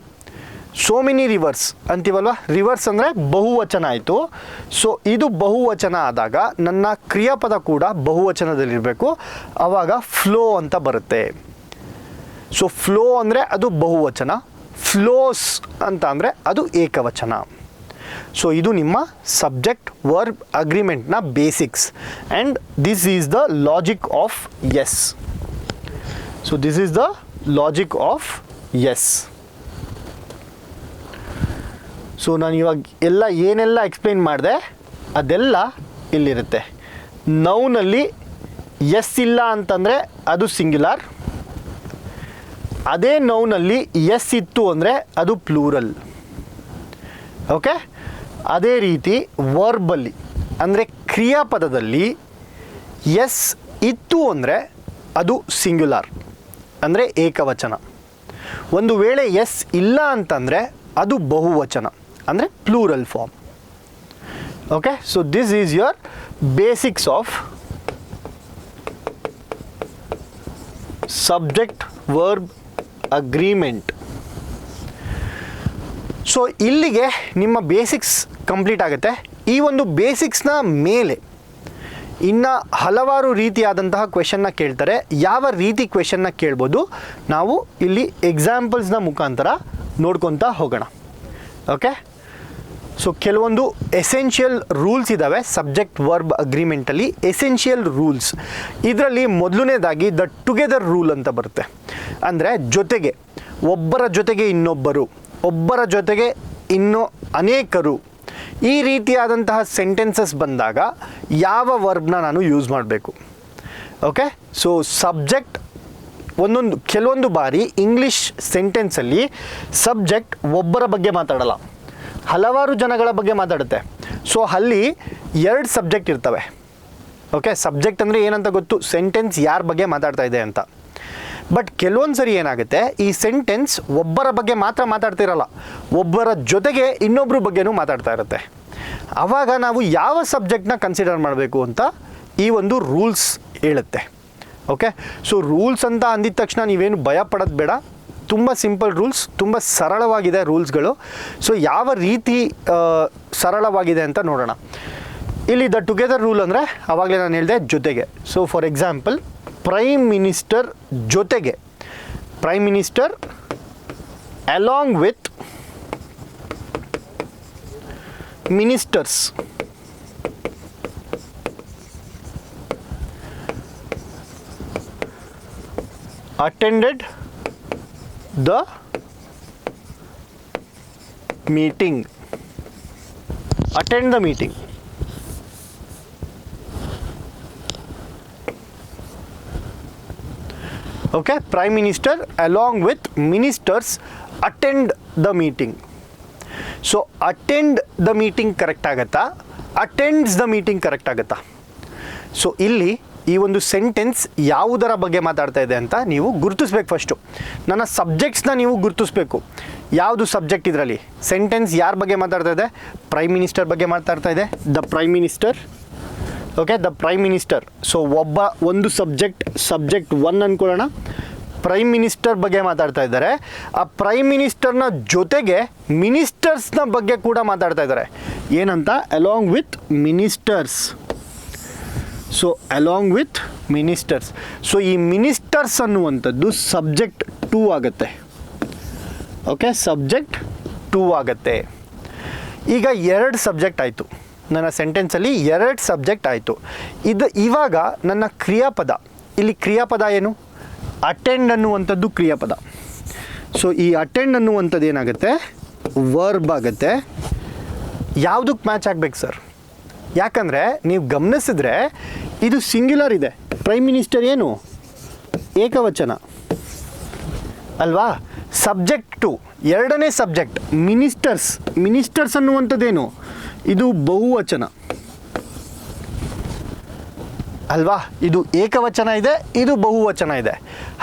ಸೋ ಮೆನಿ ರಿವರ್ಸ್ ಅಂತೀವಲ್ವ. ರಿವರ್ಸ್ ಅಂದರೆ ಬಹುವಚನ ಆಯಿತು. ಸೊ ಇದು ಬಹುವಚನ ಆದಾಗ ನನ್ನ ಕ್ರಿಯಾಪದ ಕೂಡ ಬಹುವಚನದಲ್ಲಿರಬೇಕು, ಆವಾಗ ಫ್ಲೋ ಅಂತ ಬರುತ್ತೆ. ಸೊ ಫ್ಲೋ ಅಂದರೆ ಅದು ಬಹುವಚನ, ಫ್ಲೋಸ್ ಅಂತ ಅಂದರೆ ಅದು ಏಕವಚನ. ಸೊ ಇದು ನಿಮ್ಮ ಸಬ್ಜೆಕ್ಟ್ ವರ್ಬ್ ಅಗ್ರಿಮೆಂಟ್ನ basics, and this is the logic of S. So this is the logic of S. So ನಾನು ಇವಾಗ ಏನೆಲ್ಲ ಎಕ್ಸ್ಪ್ಲೈನ್ ಮಾಡಿದೆ ಅದೆಲ್ಲ ಇಲ್ಲಿರುತ್ತೆ. ನೌನಲ್ಲಿ ಎಸ್ ಇಲ್ಲ ಅಂತಂದರೆ ಅದು ಸಿಂಗ್ಯುಲರ್, ಅದೇ ನೌನಲ್ಲಿ ಎಸ್ ಇತ್ತು ಅಂದರೆ ಅದು ಪ್ಲೂರಲ್. ಓಕೆ, ಅದೇ ರೀತಿ ವರ್ಬಲ್ಲಿ ಅಂದರೆ ಕ್ರಿಯಾಪದದಲ್ಲಿ ಎಸ್ ಇತ್ತು ಅಂದರೆ ಅದು ಸಿಂಗ್ಯುಲರ್, ಅಂದರೆ ಏಕವಚನ. ಒಂದು ವೇಳೆ ಎಸ್ ಇಲ್ಲ ಅಂತಂದರೆ ಅದು ಬಹುವಚನ, ಅಂದರೆ plural form. Okay, so this is your basics of subject verb agreement. So ಇಲ್ಲಿಗೆ ನಿಮ್ಮ ಬೇಸಿಕ್ಸ್ ಕಂಪ್ಲೀಟ್ ಆಗುತ್ತೆ. ಈ ಒಂದು ಬೇಸಿಕ್ಸ್ನ ಮೇಲೆ ಇನ್ನು ಹಲವಾರು ರೀತಿಯಾದಂತಹ ಕ್ವೆಶನ್ನ ಕೇಳ್ತಾರೆ. ಯಾವ ರೀತಿ ಕ್ವೆಶನ್ನ ಕೇಳ್ಬೋದು ನಾವು ಇಲ್ಲಿ ಎಕ್ಸಾಂಪಲ್ಸ್ನ ಮುಖಾಂತರ ನೋಡ್ಕೊತಾ ಹೋಗೋಣ. ಓಕೆ, ಸೊ ಕೆಲವೊಂದು ಎಸೆನ್ಷಿಯಲ್ ರೂಲ್ಸ್ ಇದ್ದಾವೆ ಸಬ್ಜೆಕ್ಟ್ ವರ್ಬ್ ಅಗ್ರಿಮೆಂಟಲ್ಲಿ. ಎಸೆನ್ಷಿಯಲ್ ರೂಲ್ಸ್ ಇದರಲ್ಲಿ ಮೊದಲನೇದಾಗಿ ದ ಟುಗೆದರ್ ರೂಲ್ ಅಂತ ಬರುತ್ತೆ. ಅಂದರೆ ಜೊತೆಗೆ, ಒಬ್ಬರ ಜೊತೆಗೆ ಇನ್ನೊಬ್ಬರು, ಒಬ್ಬರ ಜೊತೆಗೆ ಇನ್ನೂ ಅನೇಕರು, ಈ ರೀತಿಯಾದಂತಹ ಸೆಂಟೆನ್ಸಸ್ ಬಂದಾಗ ಯಾವ ವರ್ಬ್ನ ನಾನು ಯೂಸ್ ಮಾಡಬೇಕು. ಓಕೆ, ಸೊ ಸಬ್ಜೆಕ್ಟ್ ಕೆಲವೊಂದು ಬಾರಿ ಇಂಗ್ಲೀಷ್ ಸೆಂಟೆನ್ಸಲ್ಲಿ ಸಬ್ಜೆಕ್ಟ್ ಒಬ್ಬರ ಬಗ್ಗೆ ಮಾತಾಡಲ್ಲ, ಹಲವಾರು ಜನಗಳ ಬಗ್ಗೆ ಮಾತಾಡುತ್ತೆ. ಸೊ ಅಲ್ಲಿ ಎರಡು ಸಬ್ಜೆಕ್ಟ್ ಇರ್ತವೆ. ಓಕೆ, ಸಬ್ಜೆಕ್ಟ್ ಅಂದರೆ ಏನಂತ ಗೊತ್ತು, ಸೆಂಟೆನ್ಸ್ ಯಾರ ಬಗ್ಗೆ ಮಾತಾಡ್ತಾ ಇದೆ ಅಂತ. ಬಟ್ ಕೆಲವೊಂದು ಸರಿ ಏನಾಗುತ್ತೆ, ಈ ಸೆಂಟೆನ್ಸ್ ಒಬ್ಬರ ಬಗ್ಗೆ ಮಾತ್ರ ಮಾತಾಡ್ತಿರಲ್ಲ, ಒಬ್ಬರ ಜೊತೆಗೆ ಇನ್ನೊಬ್ಬರ ಬಗ್ಗೆನೂ ಮಾತಾಡ್ತಾ ಇರುತ್ತೆ. ಆವಾಗ ನಾವು ಯಾವ ಸಬ್ಜೆಕ್ಟ್ನ ಕನ್ಸಿಡರ್ ಮಾಡಬೇಕು ಅಂತ ಈ ಒಂದು ರೂಲ್ಸ್ ಹೇಳುತ್ತೆ. ಓಕೆ, ಸೊ ರೂಲ್ಸ್ ಅಂತ ಅಂದಿದ ತಕ್ಷಣ ನೀವೇನು ಭಯ ಪಡೋದು ಬೇಡ. ತುಂಬ ಸಿಂಪಲ್ ರೂಲ್ಸ್, ತುಂಬ ಸರಳವಾಗಿದೆ ರೂಲ್ಸ್ಗಳು. ಸೊ ಯಾವ ರೀತಿ ಸರಳವಾಗಿದೆ ಅಂತ ನೋಡೋಣ. ಇಲ್ಲಿ ದ ಟುಗೆದರ್ ರೂಲ್ ಅಂದರೆ ಆವಾಗಲೇ ನಾನು ಹೇಳಿದೆ ಜೊತೆಗೆ. So for example, prime minister ಜೊತೆಗೆ, prime minister along with ministers. attended the meeting. Attend the meeting. Okay, Prime Minister along with ministers attend the meeting. So attend the meeting correct ಆಗುತ್ತಾ, attends the meeting correct ಆಗುತ್ತಾ? ಸೊ ಇಲ್ಲಿ ಈ ಒಂದು ಸೆಂಟೆನ್ಸ್ ಯಾವುದರ ಬಗ್ಗೆ ಮಾತಾಡ್ತಾ ಇದೆ ಅಂತ ನೀವು ಗುರುತಿಸ್ಬೇಕು. ಫಸ್ಟು ನನ್ನ ಸಬ್ಜೆಕ್ಟ್ಸ್ನ ನೀವು ಗುರುತಿಸ್ಬೇಕು. ಯಾವುದು ಸಬ್ಜೆಕ್ಟ್ ಇದರಲ್ಲಿ? ಸೆಂಟೆನ್ಸ್ ಯಾರ ಬಗ್ಗೆ ಮಾತಾಡ್ತಾ ಇದೆ? ಪ್ರೈಮ್ ಮಿನಿಸ್ಟರ್ ಬಗ್ಗೆ ಮಾತಾಡ್ತಾ ಇದೆ. The prime minister. Okay, the prime minister. So ಒಂದು ಸಬ್ಜೆಕ್ಟ್ 1 ಅಂದ್ಕೊಳ್ಳೋಣ. ಪ್ರೈಮ್ ಮಿನಿಸ್ಟರ್ ಬಗ್ಗೆ ಮಾತಾಡ್ತಾ ಇದ್ದಾರೆ. ಆ ಪ್ರೈಮ್ ಮಿನಿಸ್ಟರ್ನ ಜೊತೆಗೆ ಮಿನಿಸ್ಟರ್ಸ್ನ ಬಗ್ಗೆ ಕೂಡ ಮಾತಾಡ್ತಾ ಇದ್ದಾರೆ. ಏನಂತ? Along with ministers. So along with ministers. So ಈ ಮಿನಿಸ್ಟರ್ಸ್ ಅನ್ನುವಂಥದ್ದು ಸಬ್ಜೆಕ್ಟ್ 2 ಆಗುತ್ತೆ. ಓಕೆ, ಸಬ್ಜೆಕ್ಟ್ 2 ಆಗುತ್ತೆ. ಈಗ 2 ಸಬ್ಜೆಕ್ಟ್ ಆಯಿತು ನನ್ನ ಸೆಂಟೆನ್ಸಲ್ಲಿ, 2 ಸಬ್ಜೆಕ್ಟ್ ಆಯಿತು. ಇವಾಗ ನನ್ನ ಕ್ರಿಯಾಪದ, ಇಲ್ಲಿ ಕ್ರಿಯಾಪದ ಏನು? ಅಟೆಂಡ್ ಅನ್ನುವಂಥದ್ದು ಕ್ರಿಯಾಪದ. ಸೊ ಈ ಅಟೆಂಡ್ ಅನ್ನುವಂಥದ್ದು ಏನಾಗುತ್ತೆ? ವರ್ಬ್ ಆಗುತ್ತೆ. ಯಾವುದಕ್ಕೆ ಮ್ಯಾಚ್ ಆಗಬೇಕು ಸರ್? ಯಾಕಂದರೆ ನೀವು ಗಮನಿಸಿದ್ರೆ ಇದು ಸಿಂಗ್ಯುಲರ್ ಇದೆ. ಪ್ರೈಮ್ ಮಿನಿಸ್ಟರ್ ಏನು? ಏಕವಚನ ಅಲ್ವಾ? ಸಬ್ಜೆಕ್ಟ್ 2 ಎರಡನೇ ಸಬ್ಜೆಕ್ಟ್ ಮಿನಿಸ್ಟರ್ಸ್ ಅನ್ನುವಂಥದ್ದೇನು? ಇದು ಬಹುವಚನ ಅಲ್ವಾ? ಇದು ಏಕವಚನ ಇದೆ, ಇದು ಬಹುವಚನ ಇದೆ.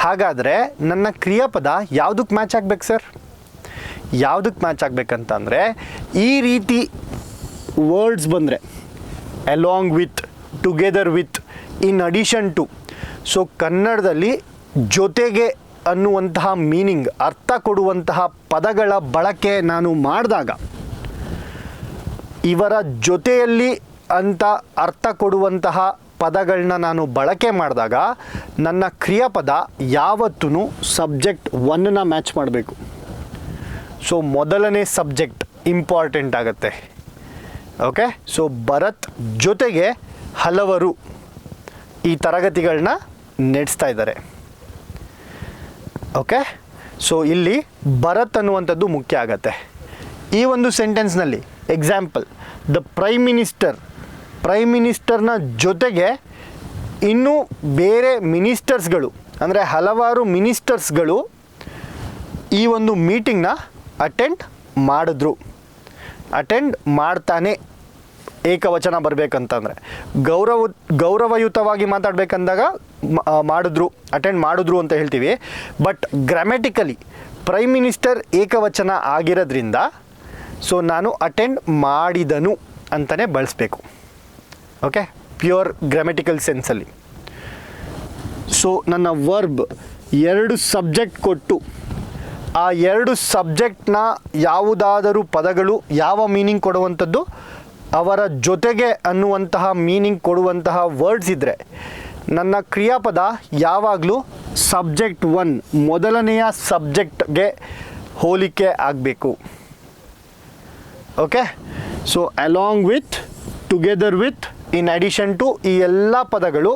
ಹಾಗಾದರೆ ನನ್ನ ಕ್ರಿಯಾಪದ ಯಾವುದಕ್ಕೆ ಮ್ಯಾಚ್ ಆಗಬೇಕು ಸರ್? ಯಾವುದಕ್ಕೆ ಮ್ಯಾಚ್ ಆಗಬೇಕಂತಂದರೆ ಈ ರೀತಿ ವರ್ಡ್ಸ್ ಬಂದರೆ along with, together with, in addition to. So ಕನ್ನಡದಲ್ಲಿ ಜೊತೆಗೆ ಅನ್ನುವಂತಹ ಮೀನಿಂಗ್, ಅರ್ಥ ಕೊಡುವಂತಹ ಪದಗಳ ಬಳಕೆ ನಾನು ಮಾಡಿದಾಗ, ಇವರ ಜೊತೆಯಲ್ಲಿ ಅಂತ ಅರ್ಥ ಕೊಡುವಂತಹ ಪದಗಳನ್ನ ನಾನು ಬಳಕೆ ಮಾಡಿದಾಗ ನನ್ನ ಕ್ರಿಯಾಪದ ಯಾವತ್ತೂ ಸಬ್ಜೆಕ್ಟ್ 1ನ ಮ್ಯಾಚ್ ಮಾಡಬೇಕು. ಸೊ ಮೊದಲನೇ ಸಬ್ಜೆಕ್ಟ್ ಇಂಪಾರ್ಟೆಂಟ್ ಆಗುತ್ತೆ. ಓಕೆ, ಸೊ ಭರತ್ ಜೊತೆಗೆ ಹಲವರು ಈ ತರಗತಿಗಳನ್ನ ನಡೆಸ್ತಾ ಇದ್ದಾರೆ. ಓಕೆ, ಸೊ ಇಲ್ಲಿ ಭರತ್ ಅನ್ನುವಂಥದ್ದು ಮುಖ್ಯ ಆಗತ್ತೆ. ಈ ಒಂದು ಸೆಂಟೆನ್ಸ್ನಲ್ಲಿ ಎಕ್ಸಾಂಪಲ್, ದ ಪ್ರೈಮ್ ಮಿನಿಸ್ಟರ್ನ ಜೊತೆಗೆ ಇನ್ನೂ ಬೇರೆ ಮಿನಿಸ್ಟರ್ಸ್ಗಳು, ಅಂದರೆ ಹಲವಾರು ಮಿನಿಸ್ಟರ್ಸ್ಗಳು ಈ ಒಂದು ಮೀಟಿಂಗ್ನ ಅಟೆಂಡ್ ಮಾಡ್ತಾನೆ. ಏಕವಚನ ಬರಬೇಕಂತಂದರೆ ಗೌರವಯುತವಾಗಿ ಮಾತಾಡಬೇಕಂದಾಗ ಅಟೆಂಡ್ ಮಾಡಿದ್ರು ಅಂತ ಹೇಳ್ತೀವಿ. ಬಟ್ ಗ್ರಾಮ್ಯಾಟಿಕಲಿ ಪ್ರೈಮ್ ಮಿನಿಸ್ಟರ್ ಏಕವಚನ ಆಗಿರೋದ್ರಿಂದ ಸೊ ನಾನು ಅಟೆಂಡ್ ಮಾಡಿದನು ಅಂತಲೇ ಬಳಸಬೇಕು. ಓಕೆ, ಪ್ಯೂರ್ ಗ್ರಾಮ್ಯಾಟಿಕಲ್ ಸೆನ್ಸಲ್ಲಿ. ಸೊ ನನ್ನ ವರ್ಬ್ 2 ಸಬ್ಜೆಕ್ಟ್ ಕೊಟ್ಟು ಆ 2 ಸಬ್ಜೆಕ್ಟ್ನ ಯಾವುದಾದರೂ ಪದಗಳು ಯಾವ ಮೀನಿಂಗ್ ಕೊಡುವಂಥದ್ದು, ಅವರ ಜೊತೆಗೆ ಅನ್ನುವಂತಹ ಮೀನಿಂಗ್ ಕೊಡುವಂತಹ ವರ್ಡ್ಸ್ ಇದ್ದರೆ ನನ್ನ ಕ್ರಿಯಾಪದ ಯಾವಾಗಲೂ ಸಬ್ಜೆಕ್ಟ್ 1 ಮೊದಲನೆಯ ಸಬ್ಜೆಕ್ಟ್ಗೆ ಹೋಲಿಕೆ ಆಗಬೇಕು. Okay, so along with, together with, in addition to, ಈ ಎಲ್ಲ ಪದಗಳು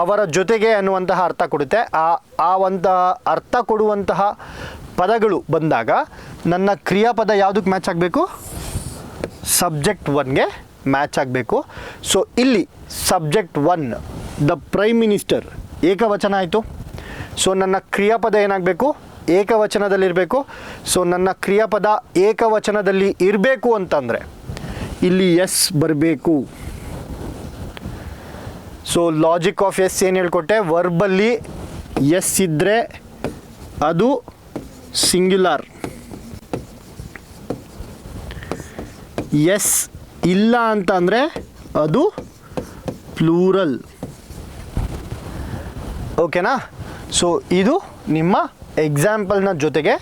ಅವರ ಜೊತೆಗೆ ಅನ್ನುವಂತಹ ಅರ್ಥ ಕೊಡುತ್ತೆ. ಅರ್ಥ ಕೊಡುವಂತಹ ಪದಗಳು ಬಂದಾಗ ನನ್ನ ಕ್ರಿಯಾಪದ ಯಾವುದಕ್ಕೆ ಮ್ಯಾಚ್ ಆಗಬೇಕು? ಸಬ್ಜೆಕ್ಟ್ 1ಗೆ ಮ್ಯಾಚ್ ಆಗಬೇಕು. ಸೊ ಇಲ್ಲಿ ಸಬ್ಜೆಕ್ಟ್ 1 ದ ಪ್ರೈಮ್ ಮಿನಿಸ್ಟರ್ ಏಕವಚನ ಆಯಿತು. ಸೊ ನನ್ನ ಕ್ರಿಯಾಪದ ಏನಾಗಬೇಕು? ಏಕವಚನದಲ್ಲಿರಬೇಕು. ಸೊ ನನ್ನ ಕ್ರಿಯಾಪದ ಏಕವಚನದಲ್ಲಿ ಇರಬೇಕು ಅಂತಂದರೆ ಇಲ್ಲಿ ಎಸ್ ಬರಬೇಕು. ಸೊ ಲಾಜಿಕ್ ಆಫ್ ಎಸ್ ಏನು ಹೇಳ್ಕೊಟ್ಟೆ? ವರ್ಬಲ್ಲಿ ಎಸ್ ಇದ್ದರೆ ಅದು ಸಿಂಗ್ಯುಲರ್, ಎಸ್ ಇಲ್ಲ ಅಂತ ಅಂದರೆ ಅದು ಪ್ಲೂರಲ್. ಓಕೆನಾ? ಸೊ ಇದು ನಿಮ್ಮ ಎಕ್ಸಾಂಪಲ್ನ ಜೊತೆಗೆ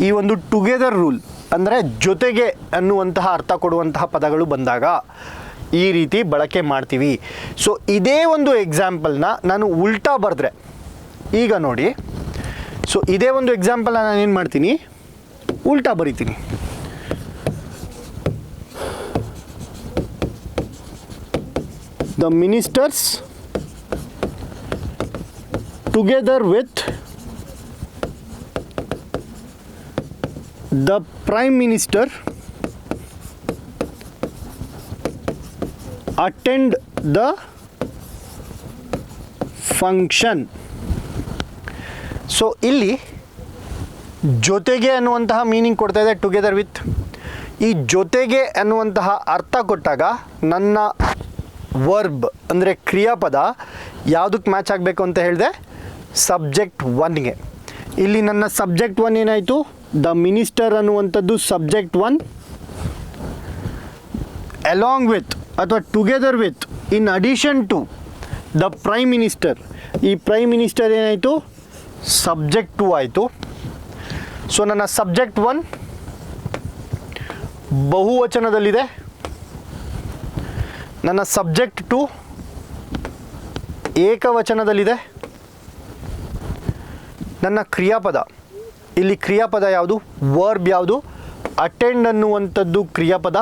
ಈ ಒಂದು ಟುಗೆದರ್ ರೂಲ್, ಅಂದರೆ ಜೊತೆಗೆ ಅನ್ನುವಂತಹ ಅರ್ಥ ಕೊಡುವಂತಹ ಪದಗಳು ಬಂದಾಗ ಈ ರೀತಿ ಬಳಕೆ ಮಾಡ್ತೀವಿ. ಸೊ ಇದೇ ಒಂದು ಎಕ್ಸಾಂಪಲ್ನ ನಾನು ಉಲ್ಟಾ ಬರೆದ್ರೆ, ಈಗ ನೋಡಿ, ಸೊ ಇದೇ ಒಂದು ಎಕ್ಸಾಂಪಲ್ನ ನಾನು ಏನು ಮಾಡ್ತೀನಿ? ಉಲ್ಟಾ ಬರಿತೀನಿ. The ministers together with the prime minister attend the function. So ಇಲ್ಲಿ ಜೊತೆಗೆ ಅನ್ನುವಂತಹ ಮೀನಿಂಗ್ ಕೊಡ್ತಾ ಇದೆ ಟುಗೆದರ್ ವಿತ್. ಈ ಜೊತೆಗೆ ಅನ್ನುವಂತಹ ಅರ್ಥ ಕೊಟ್ಟಾಗ ನನ್ನ ವರ್ಬ್ ಅಂದರೆ ಕ್ರಿಯಾಪದ ಯಾವುದಕ್ಕೆ ಮ್ಯಾಚ್ ಆಗಬೇಕು ಅಂತ ಹೇಳಿದೆ, ಸಬ್ಜೆಕ್ಟ್ ಒನ್ಗೆ. ಇಲ್ಲಿ ನನ್ನ ಸಬ್ಜೆಕ್ಟ್ ಒನ್ ಏನಾಯಿತು, ದ ಮಿನಿಸ್ಟರ್ ಅನ್ನುವಂಥದ್ದು ಸಬ್ಜೆಕ್ಟ್ ಒನ್, ಅಲಾಂಗ್ ವಿತ್ ಅಥವಾ together with, in addition to the prime minister. ಈ ಪ್ರೈಮ್ ಮಿನಿಸ್ಟರ್ ಏನಾಯಿತು, ಸಬ್ಜೆಕ್ಟ್ ಟು ಆಯಿತು. ಸೊ ನನ್ನ ಸಬ್ಜೆಕ್ಟ್ ಒನ್ ಬಹುವಚನದಲ್ಲಿದೆ, ನನ್ನ ಸಬ್ಜೆಕ್ಟ್ ಟು ಏಕವಚನದಲ್ಲಿದೆ, ನನ್ನ ಕ್ರಿಯಾಪದ, ಇಲ್ಲಿ ಕ್ರಿಯಾಪದ ಯಾವುದು, ವರ್ಬ್ ಯಾವುದು, ಅಟೆಂಡ್ ಅನ್ನುವಂಥದ್ದು ಕ್ರಿಯಾಪದ.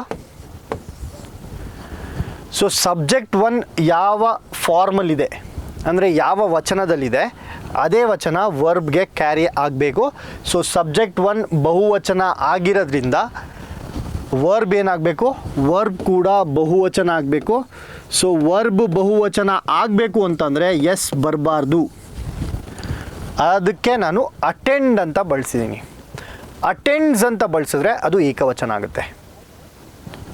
ಸೊ ಸಬ್ಜೆಕ್ಟ್ ಒನ್ ಯಾವ ಫಾರ್ಮಲ್ಲಿದೆ ಅಂದರೆ ಯಾವ ವಚನದಲ್ಲಿದೆ ಅದೇ ವಚನ ವರ್ಬ್ಗೆ ಕ್ಯಾರಿ ಆಗಬೇಕು. ಸೊ ಸಬ್ಜೆಕ್ಟ್ ಒನ್ ಬಹುವಚನ ಆಗಿರೋದ್ರಿಂದ ವರ್ಬ್ ಏನಾಗಬೇಕು, ವರ್ಬ್ ಕೂಡ ಬಹುವಚನ ಆಗಬೇಕು. ಸೊ ವರ್ಬ್ ಬಹುವಚನ ಆಗಬೇಕು ಅಂತಂದರೆ ಎಸ್ ಬರಬಾರ್ದು, ಅದಕ್ಕೆ ನಾನು ಅಟೆಂಡ್ ಅಂತ ಬಳಸಿದ್ದೀನಿ. ಅಟೆಂಡ್ಸ್ ಅಂತ ಬಳಸಿದ್ರೆ ಅದು ಏಕವಚನ ಆಗುತ್ತೆ.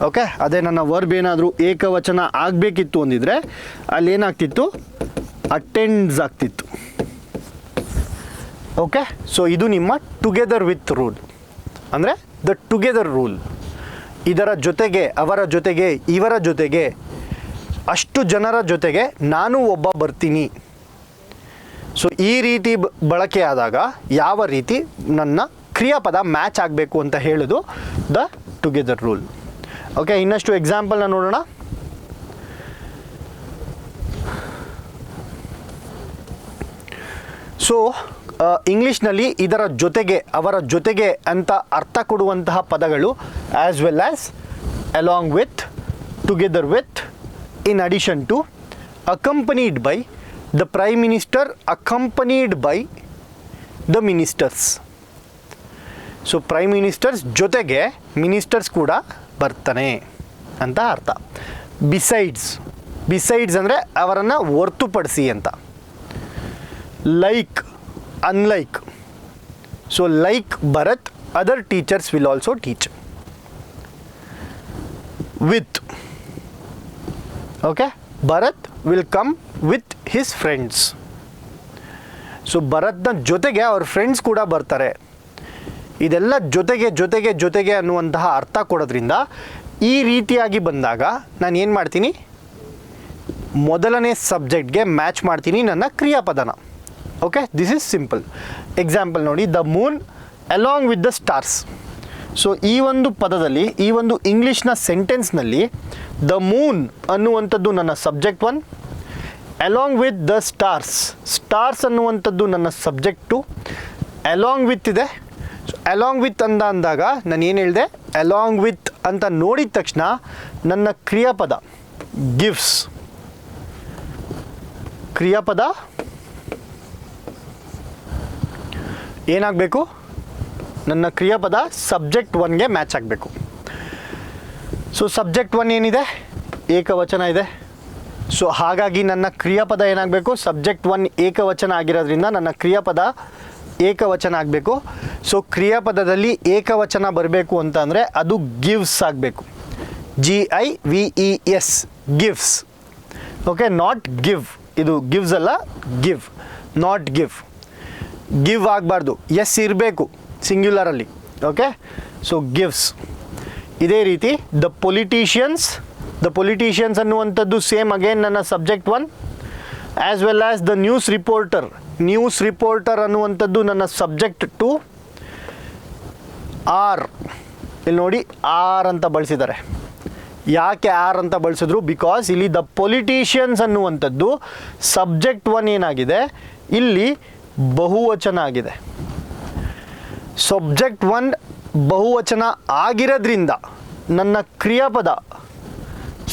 ಓಕೆ, ಅದೇ ನನ್ನ ವರ್ಬ್ ಏನಾದರೂ ಏಕವಚನ ಆಗಬೇಕಿತ್ತು ಅಂದಿದ್ರೆ ಅಲ್ಲೇನಾಗ್ತಿತ್ತು, ಅಟೆಂಡ್ಸ್ ಆಗ್ತಿತ್ತು. ಓಕೆ, ಸೊ ಇದು ನಿಮ್ಮ ಟುಗೆದರ್ ವಿತ್ ರೂಲ್ ಅಂದರೆ ದ ಟುಗೆದರ್ ರೂಲ್. ಇದರ ಜೊತೆಗೆ, ಅವರ ಜೊತೆಗೆ, ಇವರ ಜೊತೆಗೆ, ಅಷ್ಟು ಜನರ ಜೊತೆಗೆ ನಾನು ಒಬ್ಬ ಬರ್ತೀನಿ. ಸೊ ಈ ರೀತಿ ಬಳಕೆ ಆದಾಗ ಯಾವ ರೀತಿ ನನ್ನ ಕ್ರಿಯಾಪದ ಮ್ಯಾಚ್ ಆಗಬೇಕು ಅಂತ ಹೇಳೋದು ದ ಟುಗೆದರ್ ರೂಲ್. ಓಕೆ, ಇನ್ನಷ್ಟು ಎಕ್ಸಾಂಪಲ್ನ ನೋಡೋಣ. ಸೊ ಇಂಗ್ಲೀಷ್ನಲ್ಲಿ ಇದರ ಜೊತೆಗೆ, ಅವರ ಜೊತೆಗೆ ಅಂತ ಅರ್ಥ ಕೊಡುವಂತಹ ಪದಗಳು as well as, along with, together with, in addition to, accompanied by, the prime minister accompanied by the ministers. So prime ministers ಜೊತೆಗೆ ಮಿನಿಸ್ಟರ್ಸ್ ಕೂಡ ಬರ್ತಾನೆ ಅಂತ ಅರ್ಥ. ಬಿಸೈಡ್ಸ್, ಬಿಸೈಡ್ಸ್ ಅಂದರೆ ಅವರನ್ನು ಹೊರತುಪಡಿಸಿ ಅಂತ. Like, unlike. So like Bharat, other teachers will also teach. With, okay, Bharat will come with his friends. So ಭರತ್ನ ಜೊತೆಗೆ ಅವ್ರ ಫ್ರೆಂಡ್ಸ್ ಕೂಡ ಬರ್ತಾರೆ. ಇದೆಲ್ಲ ಜೊತೆಗೆ ಜೊತೆಗೆ ಜೊತೆಗೆ ಅನ್ನುವಂತಹ ಅರ್ಥ ಕೊಡೋದ್ರಿಂದ ಈ ರೀತಿಯಾಗಿ ಬಂದಾಗ ನಾನು ಏನು ಮಾಡ್ತೀನಿ, ಮೊದಲನೇ ಸಬ್ಜೆಕ್ಟ್ಗೆ ಮ್ಯಾಚ್ ಮಾಡ್ತೀನಿ ನನ್ನ ಕ್ರಿಯಾಪದನ. Okay, this is simple. Example ನೋಡಿ, the moon along with the stars. So ಈ ಒಂದು ಪದದಲ್ಲಿ, ಈ ಒಂದು ಇಂಗ್ಲೀಷ್ನ ಸೆಂಟೆನ್ಸ್ನಲ್ಲಿ ದ ಮೂನ್ ಅನ್ನುವಂಥದ್ದು ನನ್ನ subject one, along with the stars, stars ಅನ್ನುವಂಥದ್ದು ನನ್ನ ಸಬ್ಜೆಕ್ಟ್ ಟು, ಅಲಾಂಗ್ ವಿತ್ ಇದೆ. ಸೊ ಅಲಾಂಗ್ ವಿತ್ ಅಂದಾಗ ನಾನು ಏನು ಹೇಳಿದೆ, ಅಲಾಂಗ್ ವಿತ್ ಅಂತ ನೋಡಿದ ತಕ್ಷಣ ನನ್ನ ಕ್ರಿಯಾಪದ ಗಿವ್ಸ್, ಕ್ರಿಯಾಪದ ಏನಾಗಬೇಕು, ನನ್ನ ಕ್ರಿಯಾಪದ ಸಬ್ಜೆಕ್ಟ್ ಒನ್ಗೆ ಮ್ಯಾಚ್ ಆಗಬೇಕು. ಸೊ ಸಬ್ಜೆಕ್ಟ್ ಒನ್ ಏನಿದೆ, ಏಕವಚನ ಇದೆ. ಸೊ ಹಾಗಾಗಿ ನನ್ನ ಕ್ರಿಯಾಪದ ಏನಾಗಬೇಕು, ಸಬ್ಜೆಕ್ಟ್ ಒನ್ ಏಕವಚನ ಆಗಿರೋದ್ರಿಂದ ನನ್ನ ಕ್ರಿಯಾಪದ ಏಕವಚನ ಆಗಬೇಕು. ಸೊ ಕ್ರಿಯಾಪದದಲ್ಲಿ ಏಕವಚನ ಬರಬೇಕು ಅಂತಂದರೆ ಅದು ಗಿವ್ಸ್ ಆಗಬೇಕು. GIVES, gives. Okay, not give, ಇದು ಗಿವ್ಸ್ ಅಲ್ಲ, ಗಿವ್, ನಾಟ್ ಗಿವ್. ಗಿವ್ ಆಗಬಾರ್ದು, ಎಸ್ ಇರಬೇಕು ಸಿಂಗ್ಯುಲರಲ್ಲಿ. Okay, so gives. ಇದೇ ರೀತಿ ದ ಪೊಲಿಟಿಷಿಯನ್ಸ್, ದ ಪೊಲಿಟಿಷಿಯನ್ಸ್ ಅನ್ನುವಂಥದ್ದು ಸೇಮ್ ಅಗೇನ್ ನನ್ನ subject one, as well as the news reporter, news reporter ಅನ್ನುವಂಥದ್ದು ನನ್ನ ಸಬ್ಜೆಕ್ಟ್ ಟು. ಆರ್, ಇಲ್ಲಿ ನೋಡಿ ಆರ್ ಅಂತ ಬಳಸಿದ್ದಾರೆ. ಯಾಕೆ ಆರ್ ಅಂತ ಬಳಸಿದ್ರು, ಬಿಕಾಸ್ ಇಲ್ಲಿ ದ ಪೊಲಿಟಿಷಿಯನ್ಸ್ ಅನ್ನುವಂಥದ್ದು ಸಬ್ಜೆಕ್ಟ್ ಒನ್ ಏನಾಗಿದೆ, ಇಲ್ಲಿ ಬಹುವಚನ ಆಗಿದೆ. ಸಬ್ಜೆಕ್ಟ್ ಒನ್ ಬಹುವಚನ ಆಗಿರೋದ್ರಿಂದ ನನ್ನ ಕ್ರಿಯಾಪದ,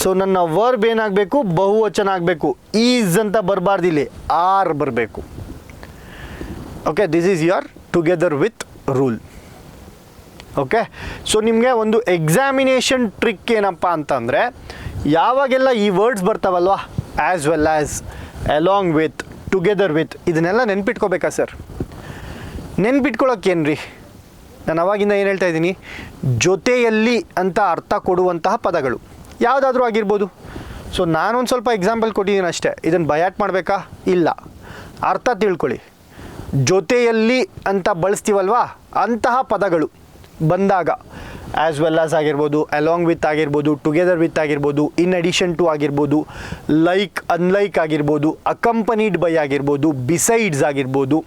ಸೊ ನನ್ನ ವರ್ಬ್ ಏನಾಗಬೇಕು, ಬಹುವಚನ ಆಗಬೇಕು. ಈಸ್ ಅಂತ ಬರಬಾರ್ದು, ಇಲ್ಲಿ ಆರ್ ಬರಬೇಕು. Okay, this is your together with rule. Okay, so ನಿಮಗೆ ಒಂದು ಎಕ್ಸಾಮಿನೇಷನ್ ಟ್ರಿಕ್ ಏನಪ್ಪ ಅಂತಂದರೆ, ಯಾವಾಗೆಲ್ಲ ಈ ವರ್ಡ್ಸ್ ಬರ್ತಾವಲ್ವ, as well as, along with, together with, ಇದನ್ನೆಲ್ಲ ನೆನ್ಪಿಟ್ಕೋಬೇಕಾ ಸರ್? ನೆನ್ಪಿಟ್ಕೊಳ್ಳೋಕ್ಕೇನು ರೀ, ನಾನು ಅವಾಗಿಂದ ಏನು ಹೇಳ್ತಾ ಇದ್ದೀನಿ, ಜೊತೆಯಲ್ಲಿ ಅಂತ ಅರ್ಥ ಕೊಡುವಂತಹ ಪದಗಳು ಯಾವುದಾದ್ರೂ ಆಗಿರ್ಬೋದು. ಸೊ ನಾನೊಂದು ಸ್ವಲ್ಪ ಎಕ್ಸಾಂಪಲ್ ಕೊಟ್ಟಿದ್ದೀನಿ ಅಷ್ಟೇ. ಇದನ್ನು ಬಯಾಟ್ ಮಾಡಬೇಕಾ? ಇಲ್ಲ. ಅರ್ಥ ತಿಳ್ಕೊಳ್ಳಿ. ಜೊತೆಯಲ್ಲಿ ಅಂತ ಬಳಸ್ತೀವಲ್ವಾ, ಅಂತಹ ಪದಗಳು ಬಂದಾಗ ಆ್ಯಸ್ ವೆಲ್ ಆಸ್ ಆಗಿರ್ಬೋದು, ಅಲಾಂಗ್ ವಿತ್ ಆಗಿರ್ಬೋದು, ಟುಗೆದರ್ ವಿತ್ ಆಗಿರ್ಬೋದು, ಇನ್ ಅಡಿಷನ್ ಟು ಆಗಿರ್ಬೋದು, ಲೈಕ್ ಅನ್ಲೈಕ್ ಆಗಿರ್ಬೋದು, ಅಕಂಪನಿಡ್ ಬೈ ಆಗಿರ್ಬೋದು, ಬಿಸೈಡ್ಸ್ ಆಗಿರ್ಬೋದು,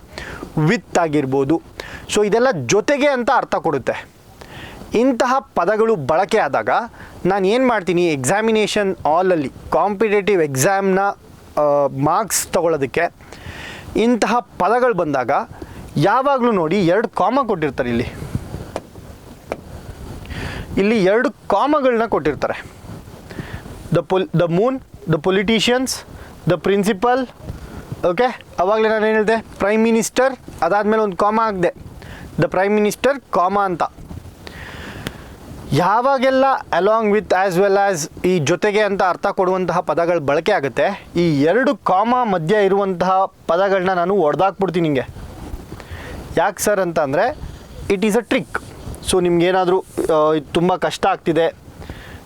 ವಿತ್ ಆಗಿರ್ಬೋದು. ಸೊ ಇದೆಲ್ಲ ಜೊತೆಗೆ ಅಂತ ಅರ್ಥ ಕೊಡುತ್ತೆ. ಇಂತಹ ಪದಗಳು ಬಳಕೆ ಆದಾಗ ನಾನು ಏನು ಮಾಡ್ತೀನಿ, ಎಕ್ಸಾಮಿನೇಷನ್ ಹಾಲಲ್ಲಿ ಕಾಂಪಿಟೇಟಿವ್ ಎಕ್ಸಾಮ್ನ ಮಾರ್ಕ್ಸ್ ತಗೊಳ್ಳೋದಕ್ಕೆ ಇಂತಹ ಪದಗಳು ಬಂದಾಗ ಯಾವಾಗಲೂ ನೋಡಿ 2 ಕಾಮ ಕೊಟ್ಟಿರ್ತಾರೆ. ಇಲ್ಲಿ 2 ಕಾಮಗಳನ್ನ ಕೊಟ್ಟಿರ್ತಾರೆ. The moon, the politicians, the principal. Okay, ಅವಾಗಲೇ ನಾನು ಏನು ಹೇಳಿದೆ, ಪ್ರೈಮ್ ಮಿನಿಸ್ಟರ್, ಅದಾದಮೇಲೆ ಒಂದು ಕಾಮ ಹಾಕಿದೆ, ದ ಪ್ರೈಮ್ ಮಿನಿಸ್ಟರ್ ಕಾಮ ಅಂತ. ಯಾವಾಗೆಲ್ಲ along with as well as ಈ ಜೊತೆಗೆ ಅಂತ ಅರ್ಥ ಕೊಡುವಂತಹ ಪದಗಳು ಬಳಕೆ ಆಗುತ್ತೆ, ಈ 2 ಕಾಮ ಮಧ್ಯ ಇರುವಂತಹ ಪದಗಳನ್ನ ನಾನು ಹೊಡೆದಾಕ್ಬಿಡ್ತೀನಿ ನಿಮಗೆ. ಯಾಕೆ ಸರ್ ಅಂತ ಅಂದರೆ, it is a trick. So ನಿಮ್ಗೇನಾದರೂ ತುಂಬ ಕಷ್ಟ ಆಗ್ತಿದೆ,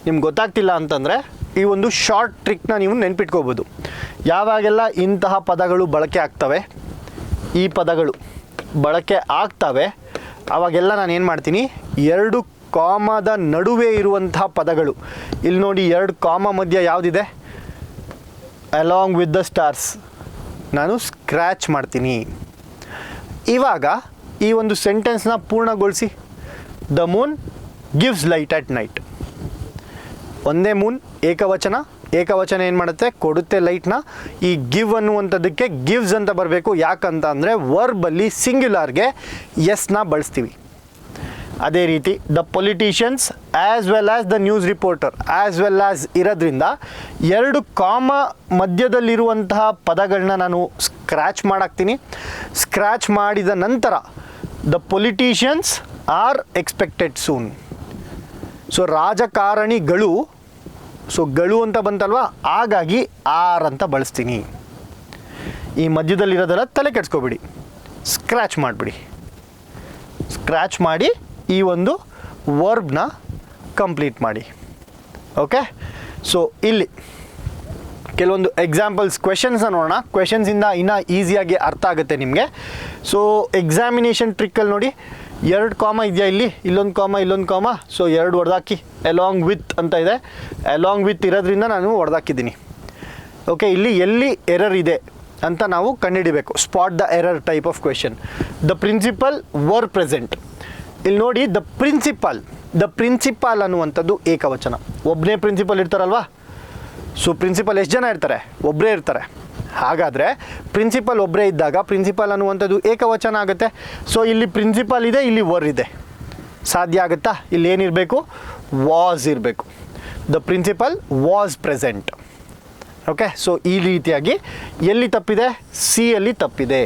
ನಿಮ್ಗೆ ಗೊತ್ತಾಗ್ತಿಲ್ಲ ಅಂತಂದರೆ ಈ ಒಂದು ಶಾರ್ಟ್ ಟ್ರಿಕ್ನ ನೀವು ನೆನ್ಪಿಟ್ಕೋಬೋದು. ಯಾವಾಗೆಲ್ಲ ಇಂತಹ ಪದಗಳು ಬಳಕೆ ಆಗ್ತವೆ, ಈ ಪದಗಳು ಬಳಕೆ ಆಗ್ತವೆ, ಆವಾಗೆಲ್ಲ ನಾನು ಏನು ಮಾಡ್ತೀನಿ, 2 ಕಾಮದ ನಡುವೆ ಇರುವಂತಹ ಪದಗಳು, ಇಲ್ಲಿ ನೋಡಿ 2 ಕಾಮ ಮಧ್ಯ ಯಾವುದಿದೆ, ಅಲಾಂಗ್ ವಿತ್ ದ ಸ್ಟಾರ್ಸ್, ನಾನು ಸ್ಕ್ರ್ಯಾಚ್ ಮಾಡ್ತೀನಿ. ಇವಾಗ ಈ ಒಂದು ಸೆಂಟೆನ್ಸ್ನ ಪೂರ್ಣಗೊಳಿಸಿ. The Moon gives light at night. ಒಂದೇ ಮೂನ್, ಏಕವಚನ. ಏಕವಚನ ಏನು ಮಾಡುತ್ತೆ, ಕೊಡುತ್ತೆ ಲೈಟ್ನ. ಈ ಗಿವ್ ಅನ್ನುವಂಥದ್ದಕ್ಕೆ ಗಿವ್ಸ್ ಅಂತ ಬರಬೇಕು. ಯಾಕಂತ ಅಂದರೆ ವರ್ಬಲ್ಲಿ ಸಿಂಗ್ಯುಲಾರ್ಗೆ ಎಸ್ನ ಬಳಸ್ತೀವಿ. ಅದೇ ರೀತಿ the politicians as well as the news reporter as well as ಇರೋದ್ರಿಂದ 2 ಕಾಮ ಮಧ್ಯದಲ್ಲಿರುವಂತಹ ಪದಗಳನ್ನ ನಾನು ಸ್ಕ್ರ್ಯಾಚ್ ಮಾಡಾಕ್ತೀನಿ. ಸ್ಕ್ರ್ಯಾಚ್ ಮಾಡಿದ ನಂತರ the politicians R expected soon. So ರಾಜಕಾರಣಿಗಳು, ಸೊ ಗಳು ಅಂತ ಬಂತಲ್ವಾ, ಹಾಗಾಗಿ ಆರ್ ಅಂತ ಬಳಸ್ತೀನಿ. ಈ ಮಧ್ಯದಲ್ಲಿರೋದೆಲ್ಲ ತಲೆ ಕೆಡ್ಸ್ಕೊಬಿಡಿ, ಸ್ಕ್ರ್ಯಾಚ್ ಮಾಡಿಬಿಡಿ. ಸ್ಕ್ರ್ಯಾಚ್ ಮಾಡಿ ಈ ಒಂದು ವರ್ಬ್ನ ಕಂಪ್ಲೀಟ್ ಮಾಡಿ. ಓಕೆ, ಸೊ ಇಲ್ಲಿ ಕೆಲವೊಂದು ಎಕ್ಸಾಂಪಲ್ಸ್ ಕ್ವೆಶನ್ಸ್ನ ನೋಡೋಣ. ಕ್ವೆಶನ್ಸಿಂದ ಇನ್ನೂ ಈಸಿಯಾಗಿ ಅರ್ಥ ಆಗುತ್ತೆ ನಿಮಗೆ. ಸೊ ಎಕ್ಸಾಮಿನೇಷನ್ ಟ್ರಿಕ್ಕಲ್ಲಿ ನೋಡಿ, 2 ಕಾಮ ಇದೆಯಾ, ಇಲ್ಲೊಂದು ಕಾಮ, ಇಲ್ಲೊಂದು ಕಾಮ. ಸೊ 2 ಹೊಡೆದಾಕಿ. ಅಲಾಂಗ್ ವಿತ್ ಅಂತ ಇದೆ, ಅಲಾಂಗ್ ವಿತ್ ಇರೋದ್ರಿಂದ ನಾನು ಹೊಡೆದಾಕಿದ್ದೀನಿ. ಓಕೆ, ಇಲ್ಲಿ ಎಲ್ಲಿ ಎರರ್ ಇದೆ ಅಂತ ನಾವು ಕಂಡುಹಿಡಿಬೇಕು. Spot the error type of question. The principal were present. ಇಲ್ಲಿ ನೋಡಿ, ದ ಪ್ರಿನ್ಸಿಪಾಲ್ ಅನ್ನುವಂಥದ್ದು ಏಕವಚನ. ಒಬ್ಬನೇ ಪ್ರಿನ್ಸಿಪಲ್ ಇರ್ತಾರಲ್ವಾ. ಸೊ ಪ್ರಿನ್ಸಿಪಲ್ ಎಷ್ಟು ಜನ ಇರ್ತಾರೆ? ಒಬ್ಬರೇ ಇರ್ತಾರೆ. ಹಾಗಾದರೆ ಪ್ರಿನ್ಸಿಪಲ್ ಒಬ್ಬರೇ ಇದ್ದಾಗ ಪ್ರಿನ್ಸಿಪಲ್ ಅನ್ನುವಂಥದ್ದು ಏಕವಚನ ಆಗುತ್ತೆ. ಸೊ ಇಲ್ಲಿ ಪ್ರಿನ್ಸಿಪಲ್ ಇದೆ, ಇಲ್ಲಿ ವರ್ ಇದೆ, ಸಾಧ್ಯ ಆಗುತ್ತಾ? ಇಲ್ಲಿ ಏನಿರಬೇಕು, ವಾಸ್ ಇರಬೇಕು. The principal was present. Okay, so ಈ ರೀತಿಯಾಗಿ ಎಲ್ಲಿ ತಪ್ಪಿದೆ, ಸಿ ಅಲ್ಲಿ ತಪ್ಪಿದೆ.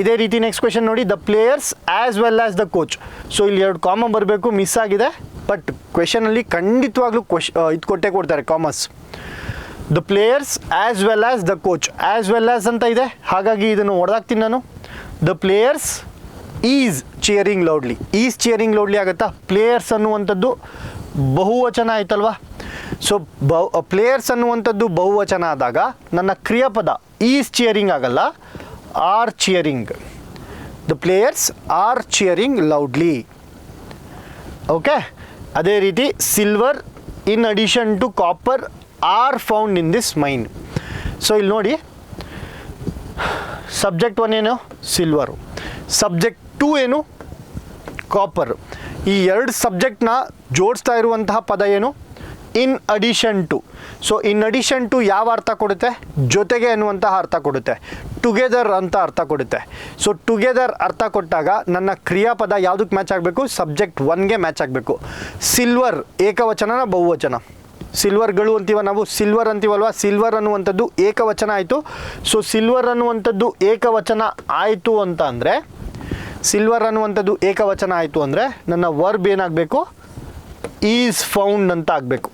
ಇದೇ ರೀತಿ ನೆಕ್ಸ್ಟ್ ಕ್ವೆಶನ್ ನೋಡಿ, the players as well as the coach. So ಇಲ್ಲಿ 2 ಕಾಮ ಬರಬೇಕು, ಮಿಸ್ ಆಗಿದೆ. ಬಟ್ ಕ್ವೆಶನಲ್ಲಿ ಖಂಡಿತವಾಗ್ಲೂ ಇದು ಕೊಡ್ತಾರೆ commas. The players as well as the coach, as well as ಅಂತ ಇದೆ, ಹಾಗಾಗಿ ಇದನ್ನು ಹೊಡೆದಾಕ್ತೀನಿ ನಾನು. The players is cheering loudly. Is cheering loudly ಆಗುತ್ತಾ? ಪ್ಲೇಯರ್ಸ್ ಅನ್ನುವಂಥದ್ದು ಬಹುವಚನ ಆಯ್ತಲ್ವಾ. ಸೊ ಪ್ಲೇಯರ್ಸ್ ಅನ್ನುವಂಥದ್ದು ಬಹುವಚನ ಆದಾಗ ನನ್ನ ಕ್ರಿಯಾಪದ ಈಸ್ ಚಿಯರಿಂಗ್ ಆಗಲ್ಲ, are cheering. The players are cheering loudly. Okay, ಅದೇ ರೀತಿ silver in addition to copper are found in this mine. So ಇಲ್ಲಿ ನೋಡಿ, ಸಬ್ಜೆಕ್ಟ್ 1 ಏನು, ಸಿಲ್ವರು. ಸಬ್ಜೆಕ್ಟ್ 2 ಏನು, ಕಾಪರ್. ಈ 2 ಸಬ್ಜೆಕ್ಟ್ನ ಜೋಡಿಸ್ತಾ ಇರುವಂತಹ ಪದ ಏನು, in addition to. So in addition to ಯಾವ ಅರ್ಥ ಕೊಡುತ್ತೆ? ಜೊತೆಗೆ ಅನ್ನುವಂತಹ ಅರ್ಥ ಕೊಡುತ್ತೆ. ಟುಗೆದರ್ ಅಂತ ಅರ್ಥ ಕೊಡುತ್ತೆ. ಸೊ ಟುಗೆದರ್ ಅರ್ಥ ಕೊಟ್ಟಾಗ ನನ್ನ ಕ್ರಿಯಾಪದ ಯಾವುದಕ್ಕೆ ಮ್ಯಾಚ್ ಆಗಬೇಕು? ಸಬ್ಜೆಕ್ಟ್ 1ಗೆ ಮ್ಯಾಚ್ ಆಗಬೇಕು. ಸಿಲ್ವರ್ ಏಕವಚನನ ಬಹುವಚನ? ಸಿಲ್ವರ್ಗಳು ಅಂತೀವ ನಾವು, ಸಿಲ್ವರ್ ಅಂತೀವಲ್ವ. ಸಿಲ್ವರ್ ಅನ್ನುವಂಥದ್ದು ಏಕವಚನ ಆಯಿತು. ಸೊ ಸಿಲ್ವರ್ ಅನ್ನುವಂಥದ್ದು ಏಕವಚನ ಆಯಿತು ಅಂತ ಅಂದರೆ, ಸಿಲ್ವರ್ ಅನ್ನುವಂಥದ್ದು ಏಕವಚನ ಆಯಿತು ಅಂದರೆ ನನ್ನ ವರ್ಬ್ ಏನಾಗಬೇಕು? ಈಸ್ ಫೌಂಡ್ ಅಂತ ಆಗಬೇಕು.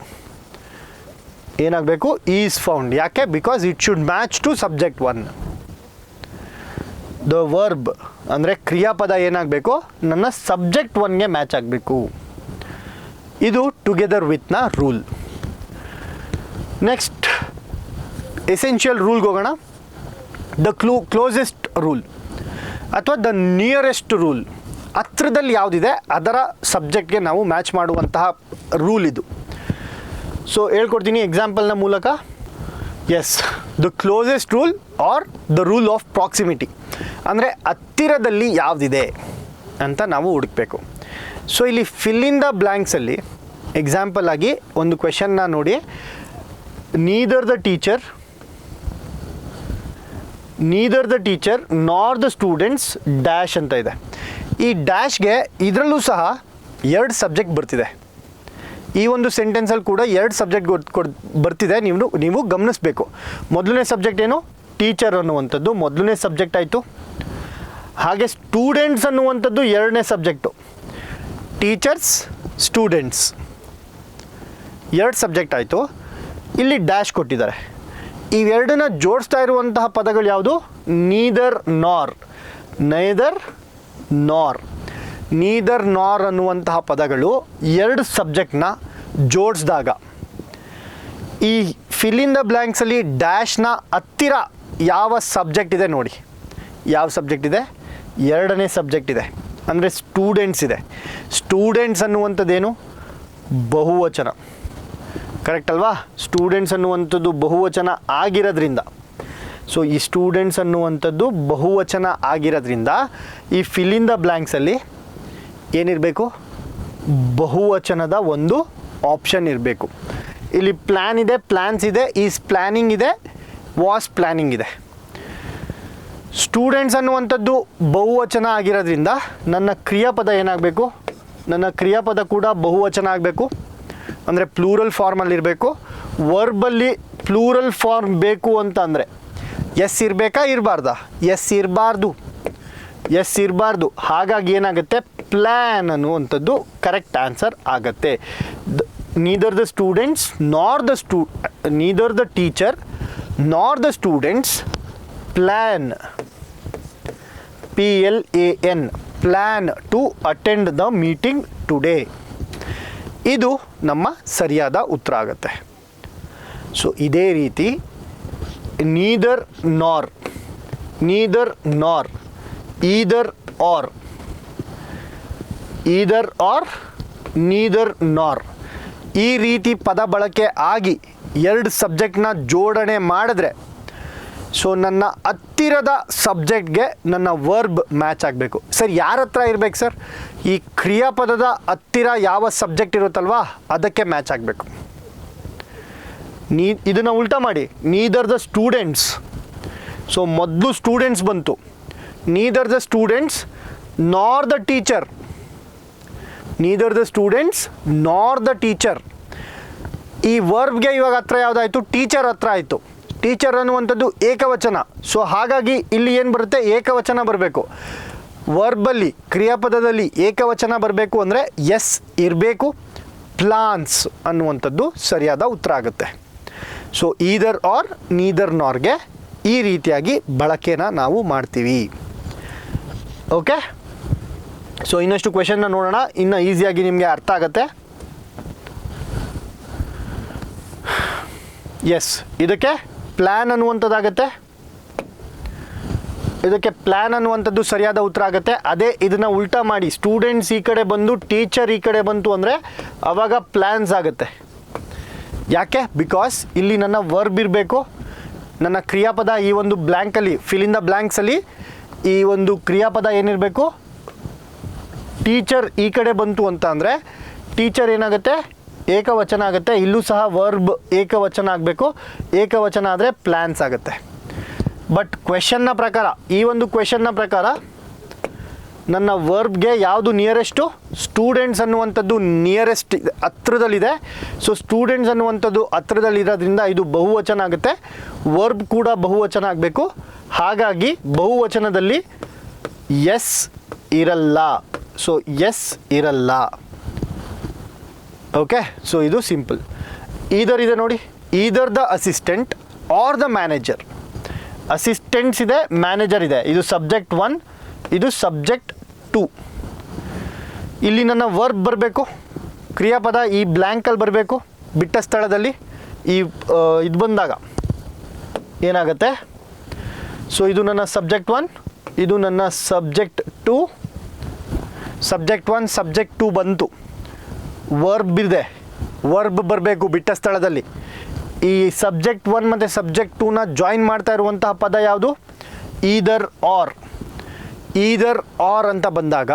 ಏನಾಗಬೇಕು? Is found. ಯಾಕೆ? Because it should match to subject 1. The verb ಅಂದರೆ ಕ್ರಿಯಾಪದ ಏನಾಗಬೇಕು? ನನ್ನ ಸಬ್ಜೆಕ್ಟ್ 1ಗೆ ಮ್ಯಾಚ್ ಆಗಬೇಕು. ಇದು ಟುಗೆದರ್ ವಿತ್ನ ರೂಲ್. ನೆಕ್ಸ್ಟ್ ಎಸೆನ್ಷಿಯಲ್ ರೂಲ್ಗೆ ಹೋಗೋಣ. ದ ಕ್ಲೋಸೆಸ್ಟ್ ರೂಲ್ ಅಥವಾ ದ ನಿಯರೆಸ್ಟ್ ರೂಲ್, ಹತ್ರದಲ್ಲಿ ಯಾವುದಿದೆ ಅದರ ಸಬ್ಜೆಕ್ಟ್ಗೆ ನಾವು ಮ್ಯಾಚ್ ಮಾಡುವಂತಹ ರೂಲ್ ಇದು. ಸೊ ಹೇಳ್ಕೊಡ್ತೀನಿ ಎಕ್ಸಾಂಪಲ್ನ ಮೂಲಕ. Yes, the closest rule or the rule of proximity, ಅಂದರೆ ಹತ್ತಿರದಲ್ಲಿ ಯಾವುದಿದೆ ಅಂತ ನಾವು ಹುಡುಕಬೇಕು. ಸೊ ಇಲ್ಲಿ ಫಿಲ್ ಇನ್ ದ ಬ್ಲ್ಯಾಂಕ್ಸಲ್ಲಿ ಎಕ್ಸಾಂಪಲ್ ಆಗಿ ಒಂದು ಕ್ವೆಶನ್ನ ನೋಡಿ. Neither the teacher nor the students dash ಅಂತ ಇದೆ. ಈ ಡ್ಯಾಶ್ಗೆ ಇದರಲ್ಲೂ ಸಹ 2 ಸಬ್ಜೆಕ್ಟ್ ಬರ್ತಿದೆ. ಈ ಒಂದು ಸೆಂಟೆನ್ಸಲ್ಲಿ ಕೂಡ 2 ಸಬ್ಜೆಕ್ಟ್ ಬರ್ತಿದೆ, ನೀವು ಗಮನಿಸಬೇಕು. ಮೊದಲನೇ ಸಬ್ಜೆಕ್ಟ್ ಏನು? ಟೀಚರ್ ಅನ್ನುವಂಥದ್ದು ಮೊದಲನೇ ಸಬ್ಜೆಕ್ಟ್ ಆಯಿತು. ಹಾಗೆ ಸ್ಟೂಡೆಂಟ್ಸ್ ಅನ್ನುವಂಥದ್ದು 2ನೇ ಸಬ್ಜೆಕ್ಟು. ಟೀಚರ್ಸ್, ಸ್ಟೂಡೆಂಟ್ಸ್ 2 ಸಬ್ಜೆಕ್ಟ್ ಆಯಿತು. ಇಲ್ಲಿ ಡ್ಯಾಶ್ ಕೊಟ್ಟಿದ್ದಾರೆ. ಇವೆರಡನ್ನ ಜೋಡಿಸ್ತಾ ಇರುವಂತಹ ಪದಗಳು ಯಾವುದು? ನೀದರ್ ನಾರ್. ನೀದರ್ ನಾರ್ ಅನ್ನುವಂತಹ ಪದಗಳು 2 ಸಬ್ಜೆಕ್ಟ್ನ ಜೋಡಿಸಿದಾಗ ಈ ಫಿಲ್ ಇನ್ ದ ಬ್ಲ್ಯಾಂಕ್ಸಲ್ಲಿ ಡ್ಯಾಶ್ನ ಹತ್ತಿರ ಯಾವ ಸಬ್ಜೆಕ್ಟ್ ಇದೆ ನೋಡಿ. ಯಾವ ಸಬ್ಜೆಕ್ಟ್ ಇದೆ? 2ನೇ ಸಬ್ಜೆಕ್ಟ್ ಇದೆ, ಅಂದರೆ ಸ್ಟೂಡೆಂಟ್ಸ್ ಇದೆ. ಸ್ಟೂಡೆಂಟ್ಸ್ ಅನ್ನುವಂಥದ್ದೇನು? ಬಹುವಚನ. ಕರೆಕ್ಟ್ ಅಲ್ವಾ? ಸ್ಟೂಡೆಂಟ್ಸ್ ಅನ್ನುವಂಥದ್ದು ಬಹುವಚನ ಆಗಿರೋದ್ರಿಂದ, ಸೊ ಈ ಸ್ಟೂಡೆಂಟ್ಸ್ ಅನ್ನುವಂಥದ್ದು ಬಹುವಚನ ಆಗಿರೋದ್ರಿಂದ ಈ ಫಿಲ್ ಇನ್ ದ ಬ್ಲ್ಯಾಂಕ್ಸಲ್ಲಿ ಏನಿರಬೇಕು? ಬಹುವಚನದ ಒಂದು ಆಪ್ಷನ್ ಇರಬೇಕು. ಇಲ್ಲಿ ಪ್ಲ್ಯಾನ್ ಇದೆ, ಪ್ಲ್ಯಾನ್ಸ್ ಇದೆ, ಈಸ್ ಪ್ಲ್ಯಾನಿಂಗ್ ಇದೆ, ವಾಸ್ ಪ್ಲ್ಯಾನಿಂಗ್ ಇದೆ. ಸ್ಟೂಡೆಂಟ್ಸ್ ಅನ್ನುವಂಥದ್ದು ಬಹುವಚನ ಆಗಿರೋದ್ರಿಂದ ನನ್ನ ಕ್ರಿಯಾಪದ ಏನಾಗಬೇಕು? ನನ್ನ ಕ್ರಿಯಾಪದ ಕೂಡ ಬಹುವಚನ ಆಗಬೇಕು, ಅಂದರೆ ಪ್ಲೂರಲ್ ಫಾರ್ಮಲ್ಲಿರಬೇಕು. ವರ್ಬಲ್ಲಿ ಪ್ಲೂರಲ್ ಫಾರ್ಮ್ ಬೇಕು ಅಂತ ಅಂದರೆ ಎಸ್ ಇರಬೇಕಾ ಇರಬಾರ್ದಾ? ಎಸ್ ಇರಬಾರ್ದು. ಹಾಗಾಗಿ ಏನಾಗುತ್ತೆ? ಪ್ಲ್ಯಾನ್ ಅನ್ನುವಂಥದ್ದು ಕರೆಕ್ಟ್ ಆನ್ಸರ್ ಆಗುತ್ತೆ. Neither the teacher nor the students plan, PLAN, plan to attend the meeting today. ಇದು ನಮ್ಮ ಸರಿಯಾದ ಉತ್ತರ ಆಗುತ್ತೆ. ಸೊ ಇದೇ ರೀತಿ ನೀದರ್ ನಾರ್, ಈದರ್ ಆರ್, ನೀದರ್ ನಾರ್, ಈ ರೀತಿ ಪದ ಬಳಕೆ ಆಗಿ 2 ಸಬ್ಜೆಕ್ಟ್ನ ಜೋಡಣೆ ಮಾಡಿದ್ರೆ ಸೊ ನನ್ನ ಹತ್ತಿರದ ಸಬ್ಜೆಕ್ಟ್ಗೆ ನನ್ನ ವರ್ಬ್ ಮ್ಯಾಚ್ ಆಗಬೇಕು. ಸರ್ ಯಾರ ಹತ್ರ ಇರಬೇಕು ಸರ್? ಈ ಕ್ರಿಯಾಪದದ ಹತ್ತಿರ ಯಾವ ಸಬ್ಜೆಕ್ಟ್ ಇರುತ್ತಲ್ವಾ ಅದಕ್ಕೆ ಮ್ಯಾಚ್ ಆಗಬೇಕು. ಇದನ್ನು ಉಲ್ಟಾ ಮಾಡಿ, ನೀದರ್ ದ ಸ್ಟೂಡೆಂಟ್ಸ್. ಸೊ ಮೊದಲು ಸ್ಟೂಡೆಂಟ್ಸ್ ಬಂತು. ನೀದರ್ ದ ಸ್ಟೂಡೆಂಟ್ಸ್ ನಾರ್ ದ ಟೀಚರ್. ಈ ವರ್ಬ್ಗೆ ಇವಾಗ ಹತ್ರ ಯಾವುದಾಯಿತು? ಟೀಚರ್ ಹತ್ರ ಆಯಿತು. ಟೀಚರ್ ಅನ್ನುವಂಥದ್ದು ಏಕವಚನ. ಸೊ ಹಾಗಾಗಿ ಇಲ್ಲಿ ಏನು ಬರುತ್ತೆ? ಏಕವಚನ ಬರಬೇಕು. ವರ್ಬಲ್ಲಿ ಕ್ರಿಯಾಪದದಲ್ಲಿ ಏಕವಚನ ಬರಬೇಕು ಅಂದರೆ ಎಸ್ ಇರಬೇಕು. ಪ್ಲಾನ್ಸ್ ಅನ್ನುವಂಥದ್ದು ಸರಿಯಾದ ಉತ್ತರ ಆಗುತ್ತೆ. ಸೊ ಈದರ್ ಆರ್ ನೀದರ್ ನಾರ್ಗೆ ಈ ರೀತಿಯಾಗಿ ಬಳಕೆನ ನಾವು ಮಾಡ್ತೀವಿ. ಓಕೆ, ಸೊ ಇನ್ನಷ್ಟು ಕ್ವೆಶನ್ನ ನೋಡೋಣ, ಇನ್ನು ಈಸಿಯಾಗಿ ನಿಮಗೆ ಅರ್ಥ ಆಗುತ್ತೆ. ಎಸ್, ಇದಕ್ಕೆ ಪ್ಲ್ಯಾನ್ ಅನ್ನುವಂಥದ್ದಾಗತ್ತೆ. ಇದಕ್ಕೆ ಪ್ಲ್ಯಾನ್ ಅನ್ನುವಂಥದ್ದು ಸರಿಯಾದ ಉತ್ತರ ಆಗುತ್ತೆ. ಅದೇ ಇದನ್ನು ಉಲ್ಟಾ ಮಾಡಿ ಸ್ಟೂಡೆಂಟ್ಸ್ ಈ ಕಡೆ ಬಂದು ಟೀಚರ್ ಈ ಕಡೆ ಬಂತು ಅಂದರೆ ಆವಾಗ ಪ್ಲ್ಯಾನ್ಸ್ ಆಗುತ್ತೆ. ಯಾಕೆ? ಬಿಕಾಸ್ ಇಲ್ಲಿ ನನ್ನ ವರ್ಬ್ ಇರಬೇಕು. ನನ್ನ ಕ್ರಿಯಾಪದ ಈ ಒಂದು ಬ್ಲ್ಯಾಂಕಲ್ಲಿ ಫಿಲ್ ಇನ್ ದ ಬ್ಲ್ಯಾಂಕ್ಸಲ್ಲಿ ಈ ಒಂದು ಕ್ರಿಯಾಪದ ಏನಿರಬೇಕು? ಟೀಚರ್ ಈ ಕಡೆ ಬಂತು ಅಂತ ಅಂದರೆ ಟೀಚರ್ ಏನಾಗುತ್ತೆ? ಏಕವಚನ ಆಗುತ್ತೆ. ಇಲ್ಲೂ ಸಹ ವರ್ಬ್ ಏಕವಚನ ಆಗಬೇಕು. ಏಕವಚನ ಆದರೆ ಪ್ಲ್ಯಾನ್ಸ್ ಆಗುತ್ತೆ. ಬಟ್ ಕ್ವೆಶನ್ನ ಪ್ರಕಾರ, ಈ ಒಂದು ಕ್ವೆಶನ್ನ ಪ್ರಕಾರ ನನ್ನ ವರ್ಬ್ಗೆ ಯಾವುದು ನಿಯರೆಸ್ಟು? ಸ್ಟೂಡೆಂಟ್ಸ್ ಅನ್ನುವಂಥದ್ದು ನಿಯರೆಸ್ಟ್ ಹತ್ರದಲ್ಲಿದೆ. ಸೊ ಸ್ಟೂಡೆಂಟ್ಸ್ ಅನ್ನುವಂಥದ್ದು ಹತ್ರದಲ್ಲಿರೋದ್ರಿಂದ ಇದು ಬಹುವಚನ ಆಗುತ್ತೆ. ವರ್ಬ್ ಕೂಡ ಬಹುವಚನ ಆಗಬೇಕು. ಹಾಗಾಗಿ ಬಹುವಚನದಲ್ಲಿ ಎಸ್ ಇರಲ್ಲ. ಸೊ ಎಸ್ ಇರಲ್ಲ. ಓಕೆ, ಸೊ ಇದು ಸಿಂಪಲ್. ಈದರ್ ಇದೆ ನೋಡಿ, either the assistant are the manager. Assistants ಇದೆ, ಮ್ಯಾನೇಜರ್ ಇದೆ. ಇದು ಸಬ್ಜೆಕ್ಟ್ 1, ಇದು ಸಬ್ಜೆಕ್ಟ್ 2. ಇಲ್ಲಿ ನನ್ನ ವರ್ಬ್ ಬರಬೇಕು. ಕ್ರಿಯಾಪದ ಈ ಬ್ಲ್ಯಾಂಕಲ್ಲಿ ಬರಬೇಕು, ಬಿಟ್ಟ ಸ್ಥಳದಲ್ಲಿ. ಇದು ಬಂದಾಗ ಏನಾಗುತ್ತೆ, ಸೊ ಇದು ನನ್ನ ಸಬ್ಜೆಕ್ಟ್ 1, ಇದು ನನ್ನ ಸಬ್ಜೆಕ್ಟ್ 2. ಸಬ್ಜೆಕ್ಟ್ 1 ಸಬ್ಜೆಕ್ಟ್ 2 ಬಂತು, ವರ್ಬ್ ಇದೆ, ವರ್ಬ್ ಬರಬೇಕು ಬಿಟ್ಟ ಸ್ಥಳದಲ್ಲಿ. ಈ ಸಬ್ಜೆಕ್ಟ್ 1 ಮತ್ತು ಸಬ್ಜೆಕ್ಟ್ 2ನ ಜಾಯಿನ್ ಮಾಡ್ತಾ ಇರುವಂತಹ ಪದ ಯಾವುದು? Either R. ಈದರ್ ಆರ್ ಅಂತ ಬಂದಾಗ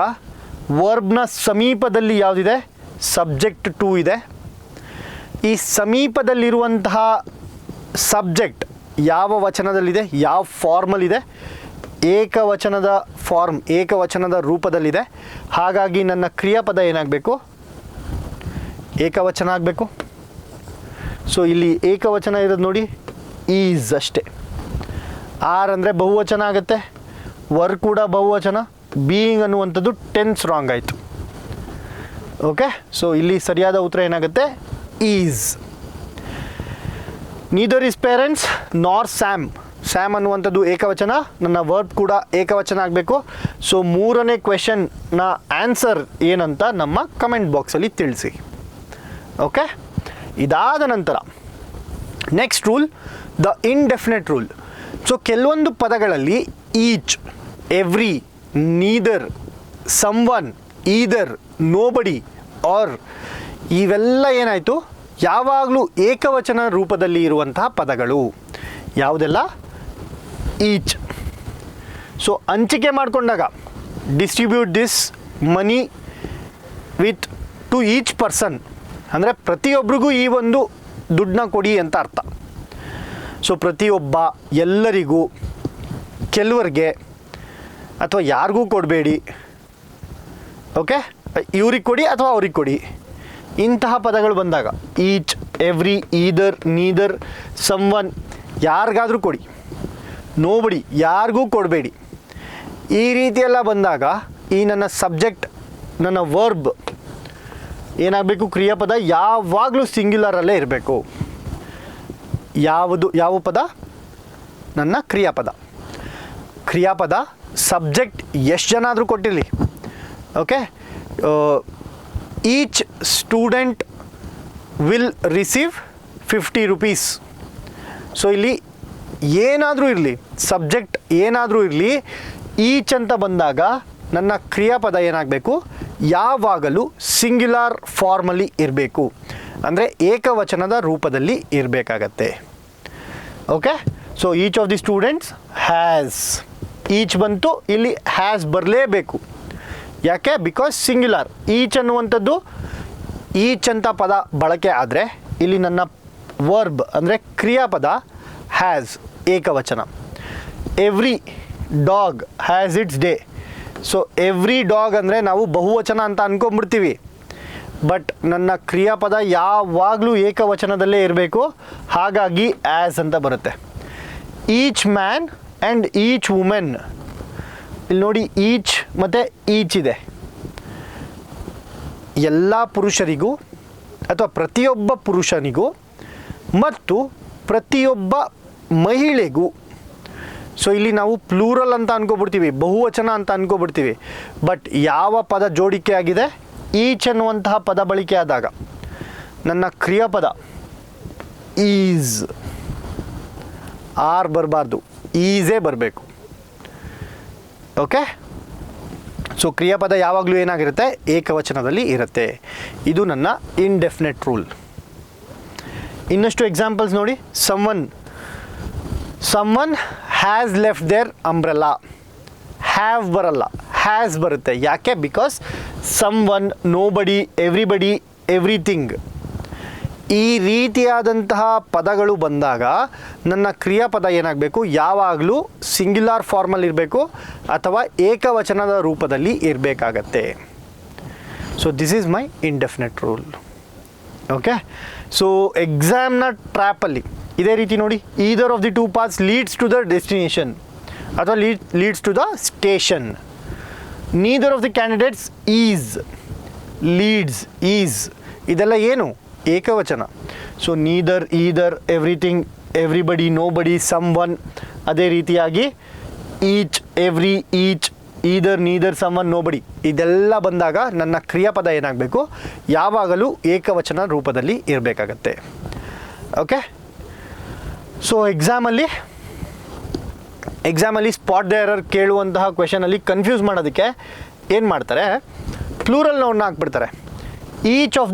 ವರ್ಬ್ನ ಸಮೀಪದಲ್ಲಿ ಯಾವುದಿದೆ? ಸಬ್ಜೆಕ್ಟ್ 2 ಇದೆ. ಈ ಸಮೀಪದಲ್ಲಿರುವಂತಹ ಸಬ್ಜೆಕ್ಟ್ ಯಾವ ವಚನದಲ್ಲಿದೆ, ಯಾವ ಫಾರ್ಮಲ್ಲಿದೆ? ಏಕವಚನದ ಫಾರ್ಮ್, ಏಕವಚನದ ರೂಪದಲ್ಲಿದೆ. ಹಾಗಾಗಿ ನನ್ನ ಕ್ರಿಯಾಪದ ಏನಾಗಬೇಕು? ಏಕವಚನ ಆಗಬೇಕು. ಸೊ ಇಲ್ಲಿ ಏಕವಚನ ಇರೋದು ನೋಡಿ, ಈಸ್ ಅಷ್ಟೇ. ಆರ್ ಅಂದರೆ ಬಹುವಚನ ಆಗುತ್ತೆ, ವರ್ ಕೂಡ ಬಹುವಚನ, ಬೀಯಿಂಗ್ ಅನ್ನುವಂಥದ್ದು ಟೆನ್ಸ್ ರಾಂಗ್ ಆಯಿತು. ಓಕೆ, ಸೊ ಇಲ್ಲಿ ಸರಿಯಾದ ಉತ್ತರ ಏನಾಗುತ್ತೆ? ಈಸ್. ನೀದರ್ ಈಸ್ ಪೇರೆಂಟ್ಸ್ ನಾರ್ ಸ್ಯಾಮ್. ಸ್ಯಾಮ್ ಅನ್ನುವಂಥದ್ದು ಏಕವಚನ, ನನ್ನ ವರ್ಬ್ ಕೂಡ ಏಕವಚನ ಆಗಬೇಕು. ಸೊ ಮೂರನೇ ಕ್ವೆಶನ್ನ ಆನ್ಸರ್ ಏನಂತ ನಮ್ಮ ಕಮೆಂಟ್ ಬಾಕ್ಸಲ್ಲಿ ತಿಳಿಸಿ. ಓಕೆ, ಇದಾದ ನಂತರ next rule, the indefinite rule. So ಕೆಲವೊಂದು ಪದಗಳಲ್ಲಿ each, every, neither, someone, either, nobody, or ಇವೆಲ್ಲ ಏನಾಯಿತು? ಯಾವಾಗಲೂ ಏಕವಚನ ರೂಪದಲ್ಲಿ ಇರುವಂತಹ ಪದಗಳು. ಯಾವುದೆಲ್ಲ? ಈಚ್. ಸೊ ಹಂಚಿಕೆ ಮಾಡಿಕೊಂಡಾಗ distribute this money with to each person ಅಂದರೆ ಪ್ರತಿಯೊಬ್ಬರಿಗೂ ಈ ಒಂದು ದುಡ್ಡನ್ನ ಕೊಡಿ ಅಂತ ಅರ್ಥ. ಸೊ ಪ್ರತಿಯೊಬ್ಬ, ಎಲ್ಲರಿಗೂ, ಕೆಲವರಿಗೆ, ಅಥವಾ ಯಾರಿಗೂ ಕೊಡಬೇಡಿ. ಓಕೆ, ಇವ್ರಿಗೆ ಕೊಡಿ ಅಥವಾ ಅವ್ರಿಗೆ ಕೊಡಿ, ಇಂತಹ ಪದಗಳು ಬಂದಾಗ each, every, either, neither, someone, ಯಾರಿಗಾದರೂ ಕೊಡಿ, ನೋಬಡಿ, ಯಾರಿಗೂ ಕೊಡಬೇಡಿ, ಈ ರೀತಿಯೆಲ್ಲ ಬಂದಾಗ ಈ ನನ್ನ ಸಬ್ಜೆಕ್ಟ್, ನನ್ನ ವರ್ಬ್ ಏನಾಗಬೇಕು? ಕ್ರಿಯಾಪದ ಯಾವಾಗಲೂ ಸಿಂಗ್ಯುಲರಲ್ಲೇ ಇರಬೇಕು. ಯಾವ ಪದ? ನನ್ನ ಕ್ರಿಯಾಪದ. ಕ್ರಿಯಾಪದ ಸಬ್ಜೆಕ್ಟ್ ಎಷ್ಟು ಜನ ಆದರೂ ಕೊಟ್ಟಿರಲಿ. Okay, each student will receive 50 rupees. So ಇಲ್ಲಿ ಏನಾದರೂ ಇರಲಿ, ಸಬ್ಜೆಕ್ಟ್ ಏನಾದರೂ ಇರಲಿ, ಈಚ್ ಅಂತ ಬಂದಾಗ ನನ್ನ ಕ್ರಿಯಾಪದ ಏನಾಗಬೇಕು? ಯಾವಾಗಲೂ ಸಿಂಗ್ಯುಲರ್ ಫಾರ್ಮಲ್ಲಿ ಇರಬೇಕು, ಅಂದರೆ ಏಕವಚನದ ರೂಪದಲ್ಲಿ ಇರಬೇಕಾಗತ್ತೆ. Okay, so each of the students has, each ಬಂತು, ಇಲ್ಲಿ ಹ್ಯಾಸ್ ಬರಲೇಬೇಕು. ಯಾಕೆ? Because singular. ಈಚ್ ಅನ್ನುವಂಥದ್ದು, ಈಚ್ ಅಂತ ಪದ ಬಳಕೆ ಆದರೆ ಇಲ್ಲಿ ನನ್ನ ವರ್ಬ್ ಅಂದರೆ ಕ್ರಿಯಾಪದ ಹ್ಯಾಸ್ ಏಕವಚನ. Every dog has its day. So every dog ಅಂದರೆ ನಾವು ಬಹುವಚನ ಅಂತ ಅಂದ್ಕೊಂಡ್ಬಿಡ್ತೀವಿ, ಬಟ್ ನನ್ನ ಕ್ರಿಯಾಪದ ಯಾವಾಗಲೂ ಏಕವಚನದಲ್ಲೇ ಇರಬೇಕು. ಹಾಗಾಗಿ ಆ್ಯಸ್ ಅಂತ ಬರುತ್ತೆ. Each man and each women, ಇಲ್ಲಿ ನೋಡಿ ಈಚ್ ಮತ್ತು ಈಚ್ ಇದೆ. ಎಲ್ಲ ಪುರುಷರಿಗೂ ಅಥವಾ ಪ್ರತಿಯೊಬ್ಬ ಪುರುಷನಿಗೂ ಮತ್ತು ಪ್ರತಿಯೊಬ್ಬ ಮಹಿಳೆಗೂ. ಸೊ ಇಲ್ಲಿ ನಾವು ಪ್ಲೂರಲ್ ಅಂತ ಅನ್ಕೋಬಿಡ್ತೀವಿ, ಬಹುವಚನ ಅಂತ ಅನ್ಕೋಬಿಡ್ತೀವಿ, ಬಟ್ ಯಾವ ಪದ ಜೋಡಿಕೆ ಆಗಿದೆ? ಈಚ್ ಅನ್ನುವಂತಹ ಪದ ಬಳಕೆ ಆದಾಗ ನನ್ನ ಕ್ರಿಯಾಪದ ಈಸ್, ಆರ್ ಬರಬಾರ್ದು, ಈಸೇ ಬರಬೇಕು. ಓಕೆ, ಸೊ ಕ್ರಿಯಾಪದ ಯಾವಾಗಲೂ ಏನಾಗಿರುತ್ತೆ? ಏಕವಚನದಲ್ಲಿ ಇರುತ್ತೆ. ಇದು ನನ್ನ ಇಂಡೆಫಿನೆಟ್ ರೂಲ್. ಇನ್ನಷ್ಟು ಎಕ್ಸಾಂಪಲ್ಸ್ ನೋಡಿ. Someone has left their umbrella. Have ಬರಲ್ಲ, ಹ್ಯಾಸ್ ಬರುತ್ತೆ. ಯಾಕೆ? Because someone, nobody, everybody, everything ಈ ರೀತಿಯಾದಂತಹ ಪದಗಳು ಬಂದಾಗ ನನ್ನ ಕ್ರಿಯಾಪದ ಏನಾಗಬೇಕು? ಯಾವಾಗಲೂ ಸಿಂಗ್ಯುಲರ್ ಫಾರ್ಮಲ್ಲಿ ಇರಬೇಕು ಅಥವಾ ಏಕವಚನದ ರೂಪದಲ್ಲಿ ಇರಬೇಕಾಗತ್ತೆ. So this is my indefinite rule. Okay, so ಎಕ್ಸಾಮ್ನ ಟ್ರ್ಯಾಪಲ್ಲಿ ಇದೇ ರೀತಿ ನೋಡಿ, either of the two paths leads to the destination ಅಥವಾ leads to the station. Neither of the candidates is, leads, is ಇದೆಲ್ಲ ಏನು? ಏಕವಚನ. So neither, either, everything, everybody, nobody, someone. ಅದೇ ರೀತಿಯಾಗಿ each, every, each, either, neither, someone, nobody ಇದೆಲ್ಲ ಬಂದಾಗ ನನ್ನ ಕ್ರಿಯಾಪದ ಏನಾಗಬೇಕು? ಯಾವಾಗಲೂ ಏಕವಚನ ರೂಪದಲ್ಲಿ ಇರಬೇಕಾಗತ್ತೆ. ಓಕೆ. ಸೊ ಎಕ್ಸಾಮಲ್ಲಿ ಸ್ಪಾಟ್ ದ ಎರರ್ ಕೇಳುವಂತಹ ಕ್ವೆಶನಲ್ಲಿ ಕನ್ಫ್ಯೂಸ್ ಮಾಡೋದಕ್ಕೆ ಏನು ಮಾಡ್ತಾರೆ, ಪ್ಲೂರಲ್ ನೌನ್ನ ಹಾಕ್ಬಿಡ್ತಾರೆ. ಈಚ್ ಆಫ್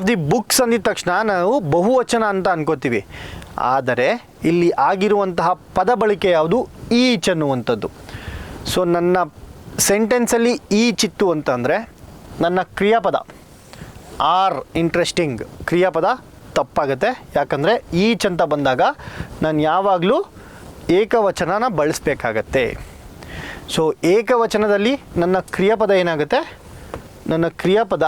ದಿ ಬುಕ್ಸ್ ಅಂದಿದ ತಕ್ಷಣ ನಾವು ಬಹುವಚನ ಅಂತ ಅನ್ಕೋತೀವಿ. ಆದರೆ ಇಲ್ಲಿ ಆಗಿರುವಂತಹ ಪದ ಬಳಕೆ ಯಾವುದು, ಈಚ್ ಅನ್ನುವಂಥದ್ದು. ಸೊ ನನ್ನ ಸೆಂಟೆನ್ಸಲ್ಲಿ ಈಚ್ ಇತ್ತು ಅಂತಂದರೆ ನನ್ನ ಕ್ರಿಯಾಪದ ಆರ್ ಇಂಟ್ರೆಸ್ಟಿಂಗ್ ಕ್ರಿಯಾಪದ ತಪ್ಪಾಗುತ್ತೆ. ಯಾಕಂದರೆ ಈಚ್ ಅಂತ ಬಂದಾಗ ನಾನು ಯಾವಾಗಲೂ ಏಕವಚನನ ಬಳಸಬೇಕಾಗತ್ತೆ. ಸೊ ಏಕವಚನದಲ್ಲಿ ನನ್ನ ಕ್ರಿಯಾಪದ ಏನಾಗುತ್ತೆ, ನನ್ನ ಕ್ರಿಯಾಪದ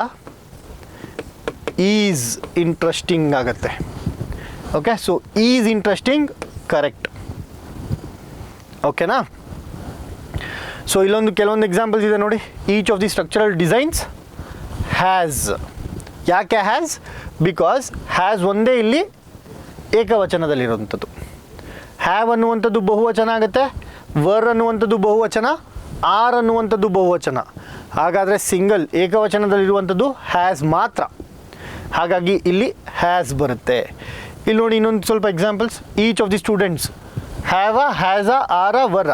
ಈಸ್ ಇಂಟ್ರೆಸ್ಟಿಂಗ್ ಆಗುತ್ತೆ. Okay. So is interesting correct. ಓಕೆನಾ. ಸೊ ಕೆಲವೊಂದು ಎಕ್ಸಾಂಪಲ್ಸ್ ಇದೆ ನೋಡಿ. Each of the structural designs has. ಯಾಕೆ ಹ್ಯಾಸ್? ಬಿಕಾಸ್ ಹ್ಯಾಸ್ ಒಂದೇ ಇಲ್ಲಿ ಏಕವಚನದಲ್ಲಿರುವಂಥದ್ದು. ಹ್ಯಾವ್ ಅನ್ನುವಂಥದ್ದು ಬಹುವಚನ ಆಗುತ್ತೆ, ವರ್ ಅನ್ನುವಂಥದ್ದು ಬಹುವಚನ, ಆರ್ ಅನ್ನುವಂಥದ್ದು ಬಹುವಚನ. ಹಾಗಾದರೆ ಸಿಂಗಲ್ ಏಕವಚನದಲ್ಲಿರುವಂಥದ್ದು ಹ್ಯಾಸ್ ಮಾತ್ರ. ಹಾಗಾಗಿ ಇಲ್ಲಿ ಹ್ಯಾಸ್ ಬರುತ್ತೆ. ಇಲ್ಲಿ ನೋಡಿ ಇನ್ನೊಂದು ಸ್ವಲ್ಪ examples. Each of the students have, has, are, were.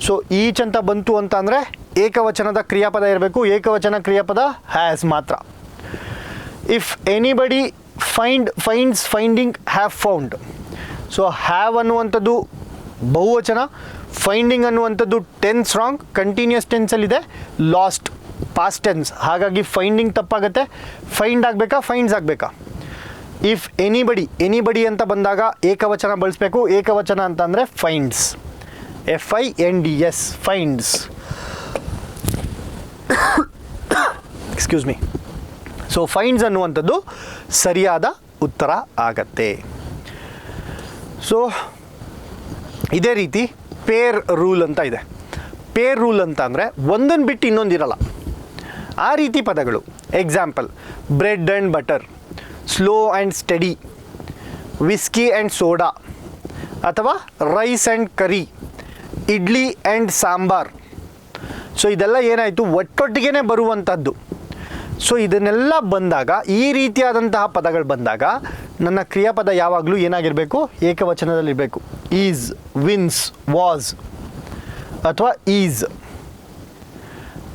So each ಅಂತ ಬಂತು ಅಂತ ಅಂದರೆ ಏಕವಚನದ ಕ್ರಿಯಾಪದ ಇರಬೇಕು. ಏಕವಚನ ಕ್ರಿಯಾಪದ ಹ್ಯಾಸ್ ಮಾತ್ರ. If anybody finds, finding, have found. So have ಅನ್ನುವಂಥದ್ದು ಬಹುವಚನ, ಫೈಂಡಿಂಗ್ ಅನ್ನುವಂಥದ್ದು ಟೆನ್ಸ್ ರಾಂಗ್, ಕಂಟಿನ್ಯೂಸ್ ಟೆನ್ಸಲ್ಲಿದೆ, ಲಾಸ್ಟ್ ಪಾಸ್ಟ್ ಟೆನ್ಸ್. ಹಾಗಾಗಿ ಫೈಂಡಿಂಗ್ ತಪ್ಪಾಗುತ್ತೆ. ಫೈಂಡ್ ಆಗಬೇಕಾ, ಫೈಂಡ್ಸ್ ಆಗಬೇಕಾ? ಇಫ್ ಎನಿಬಡಿ ಅಂತ ಬಂದಾಗ ಏಕವಚನ ಬಳಸಬೇಕು. ಏಕವಚನ ಅಂತ ಅಂದರೆ finds, FINDS, finds. Excuse me. So finds ಅನ್ನುವಂಥದ್ದು ಸರಿಯಾದ ಉತ್ತರ ಆಗತ್ತೆ. ಸೊ ಇದೇ ರೀತಿ ಪೇರ್ ರೂಲ್ ಅಂತ ಇದೆ. ಪೇರ್ ರೂಲ್ ಅಂತ ಅಂದರೆ ಒಂದನ್ನು ಬಿಟ್ಟು ಇನ್ನೊಂದಿರಲ್ಲ, ಆ ರೀತಿ ಪದಗಳು. Example: bread and butter, slow and steady, whisky and soda, ಅಥವಾ rice and curry, idli and sambar. So ಇದೆಲ್ಲ ಏನಾಯಿತು, ಒಟ್ಟೊಟ್ಟಿಗೆ ಬರುವಂಥದ್ದು. ಸೊ ಇದನ್ನೆಲ್ಲ ಬಂದಾಗ, ಈ ರೀತಿಯಾದಂತಹ ಪದಗಳು ಬಂದಾಗ ನನ್ನ ಕ್ರಿಯಾಪದ ಯಾವಾಗಲೂ ಏನಾಗಿರಬೇಕು, ಏಕವಚನದಲ್ಲಿರಬೇಕು. ಈಸ್, ವಿನ್ಸ್, ವಾಸ್ ಅಥವಾ ಈಸ್.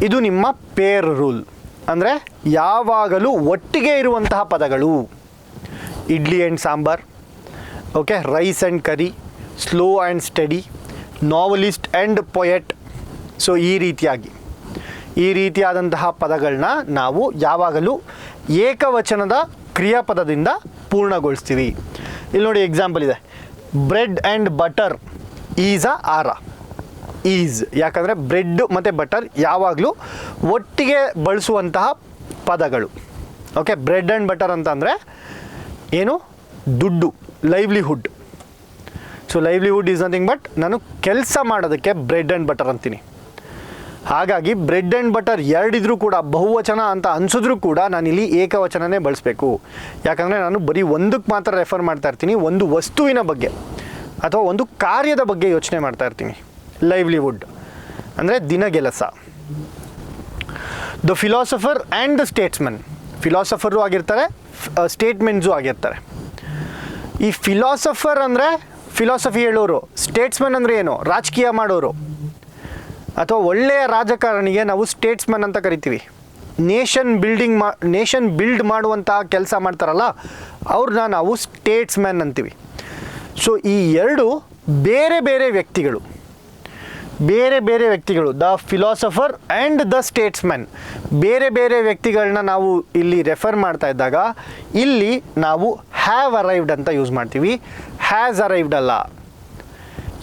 ಇದು ನಿಮ್ಮ ಪೇರ್ ರೂಲ್. ಅಂದರೆ ಯಾವಾಗಲೂ ಒಟ್ಟಿಗೆ ಇರುವಂತಹ ಪದಗಳು. Idli and sambar, okay, rice and curry, slow and steady, novelist and poet. So ಈ ರೀತಿಯಾದಂತಹ ಪದಗಳನ್ನ ನಾವು ಯಾವಾಗಲೂ ಏಕವಚನದ ಕ್ರಿಯಾಪದದಿಂದ ಪೂರ್ಣಗೊಳಿಸ್ತೀವಿ. ಇಲ್ಲಿ ನೋಡಿ ಎಕ್ಸಾಂಪಲ್ ಇದೆ. ಬ್ರೆಡ್ ಆ್ಯಂಡ್ ಬಟರ್ ಈಸ್ ಆರ. ಈಸ್, ಯಾಕಂದರೆ ಬ್ರೆಡ್ ಮತ್ತು ಬಟರ್ ಯಾವಾಗಲೂ ಒಟ್ಟಿಗೆ ಬಳಸುವಂತಹ ಪದಗಳು. ಓಕೆ. ಬ್ರೆಡ್ ಆ್ಯಂಡ್ ಬಟರ್ ಅಂತ ಅಂದರೆ ಏನು, ದುಡ್ಡು, livelihood. So livelihood is nothing but ನಾನು ಕೆಲಸ ಮಾಡೋದಕ್ಕೆ ಬ್ರೆಡ್ ಆ್ಯಂಡ್ ಬಟರ್ ಅಂತೀನಿ. ಹಾಗಾಗಿ ಬ್ರೆಡ್ ಆ್ಯಂಡ್ ಬಟರ್ ಎರಡಿದ್ರೂ ಕೂಡ ಬಹುವಚನ ಅಂತ ಅನಿಸಿದ್ರೂ ಕೂಡ ನಾನಿಲ್ಲಿ ಏಕವಚನನೇ ಬಳಸಬೇಕು. ಯಾಕಂದರೆ ನಾನು ಬರೀ ಒಂದಕ್ಕೆ ಮಾತ್ರ ರೆಫರ್ ಮಾಡ್ತಾ ಇರ್ತೀನಿ, ಒಂದು ವಸ್ತುವಿನ ಬಗ್ಗೆ ಅಥವಾ ಒಂದು ಕಾರ್ಯದ ಬಗ್ಗೆ ಯೋಚನೆ ಮಾಡ್ತಾ ಇರ್ತೀನಿ. ಲೈವ್ಲಿಹುಡ್ ಅಂದರೆ ದಿನಗೆಲಸ. The philosopher and the statesman. Philosopher ಆಗಿರ್ತಾರೆ, ಸ್ಟೇಟ್ಮೆಂಟ್ಸು ಆಗಿರ್ತಾರೆ. ಈ ಫಿಲಾಸಫರ್ ಅಂದರೆ ಫಿಲಾಸಫಿ ಹೇಳೋರು, ಸ್ಟೇಟ್ಸ್ಮನ್ ಅಂದರೆ ಏನು, ರಾಜಕೀಯ ಮಾಡೋರು ಅಥವಾ ಒಳ್ಳೆಯ ರಾಜಕಾರಣಿಗೆ ನಾವು ಸ್ಟೇಟ್ಸ್ಮನ್ ಅಂತ ಕರಿತೀವಿ. ನೇಷನ್ ಬಿಲ್ಡ್ ಮಾಡುವಂತಹ ಕೆಲಸ ಮಾಡ್ತಾರಲ್ಲ ಅವ್ರನ್ನ ನಾವು ಸ್ಟೇಟ್ಸ್ಮನ್ ಅಂತೀವಿ. ಸೊ ಈ ಎರಡು ಬೇರೆ ಬೇರೆ ವ್ಯಕ್ತಿಗಳು. The philosopher and the statesman, ಬೇರೆ ಬೇರೆ ವ್ಯಕ್ತಿಗಳನ್ನ ನಾವು ಇಲ್ಲಿ ರೆಫರ್ ಮಾಡ್ತಾ ಇದ್ದಾಗ ಇಲ್ಲಿ ನಾವು ಹ್ಯಾವ್ ಅರೈವ್ಡ್ ಅಂತ ಯೂಸ್ ಮಾಡ್ತೀವಿ, ಹ್ಯಾಸ್ ಅರೈವ್ಡ್ ಅಲ್ಲ.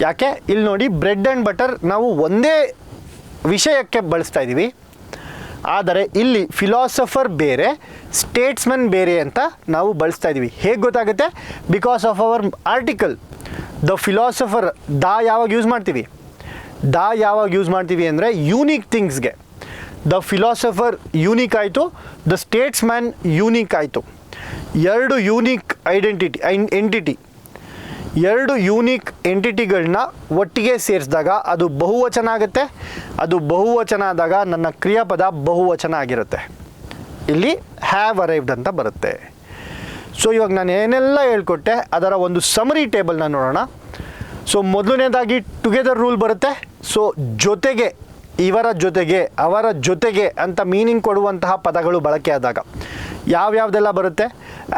ಯಾಕೆ? ಇಲ್ಲಿ ನೋಡಿ, ಬ್ರೆಡ್ ಆ್ಯಂಡ್ ಬಟರ್ ನಾವು ಒಂದೇ ವಿಷಯಕ್ಕೆ ಬಳಸ್ತಾ ಇದ್ದೀವಿ. ಆದರೆ ಇಲ್ಲಿ ಫಿಲಾಸಫರ್ ಬೇರೆ, ಸ್ಟೇಟ್ಸ್ಮನ್ ಬೇರೆ ಅಂತ ನಾವು ಬಳಸ್ತಾ ಇದ್ದೀವಿ. ಹೇಗೆ ಗೊತ್ತಾಗುತ್ತೆ? Because of our article. The philosopher ಯಾವಾಗ ಯೂಸ್ ಮಾಡ್ತೀವಿ ಅಂದರೆ ಯೂನಿಕ್ ಥಿಂಗ್ಸ್ಗೆ. ದ ಫಿಲಾಸಫರ್ ಯೂನಿಕ್ ಆಯಿತು, ದ ಸ್ಟೇಟ್ಸ್ಮ್ಯಾನ್ ಯೂನಿಕ್ ಆಯಿತು. ಎರಡು ಯೂನಿಕ್ ಎಂಟಿಟಿ, ಎರಡು ಯೂನಿಕ್ ಎಂಟಿಟಿಗಳನ್ನ ಒಟ್ಟಿಗೆ ಸೇರಿಸಿದಾಗ ಅದು ಬಹುವಚನ ಆಗುತ್ತೆ. ಅದು ಬಹುವಚನ ಆದಾಗ ನನ್ನ ಕ್ರಿಯಾಪದ ಬಹುವಚನ ಆಗಿರುತ್ತೆ. ಇಲ್ಲಿ ಹ್ಯಾವ್ ಅರೈವ್ಡ್ ಅಂತ ಬರುತ್ತೆ. ಸೊ ಇವಾಗ ನಾನು ಏನೆಲ್ಲ ಹೇಳ್ಕೊಟ್ಟೆ ಅದರ ಒಂದು ಸಮರಿ ಟೇಬಲ್ನ ನೋಡೋಣ. ಸೊ ಮೊದಲನೇದಾಗಿ ಟುಗೆದರ್ ರೂಲ್ ಬರುತ್ತೆ. ಸೊ ಜೊತೆಗೆ, ಇವರ ಜೊತೆಗೆ, ಅವರ ಜೊತೆಗೆ ಅಂತ ಮೀನಿಂಗ್ ಕೊಡುವಂತಹ ಪದಗಳು ಬಳಕೆ ಆದಾಗ ಯಾವ್ಯಾವುದೆಲ್ಲ ಬರುತ್ತೆ?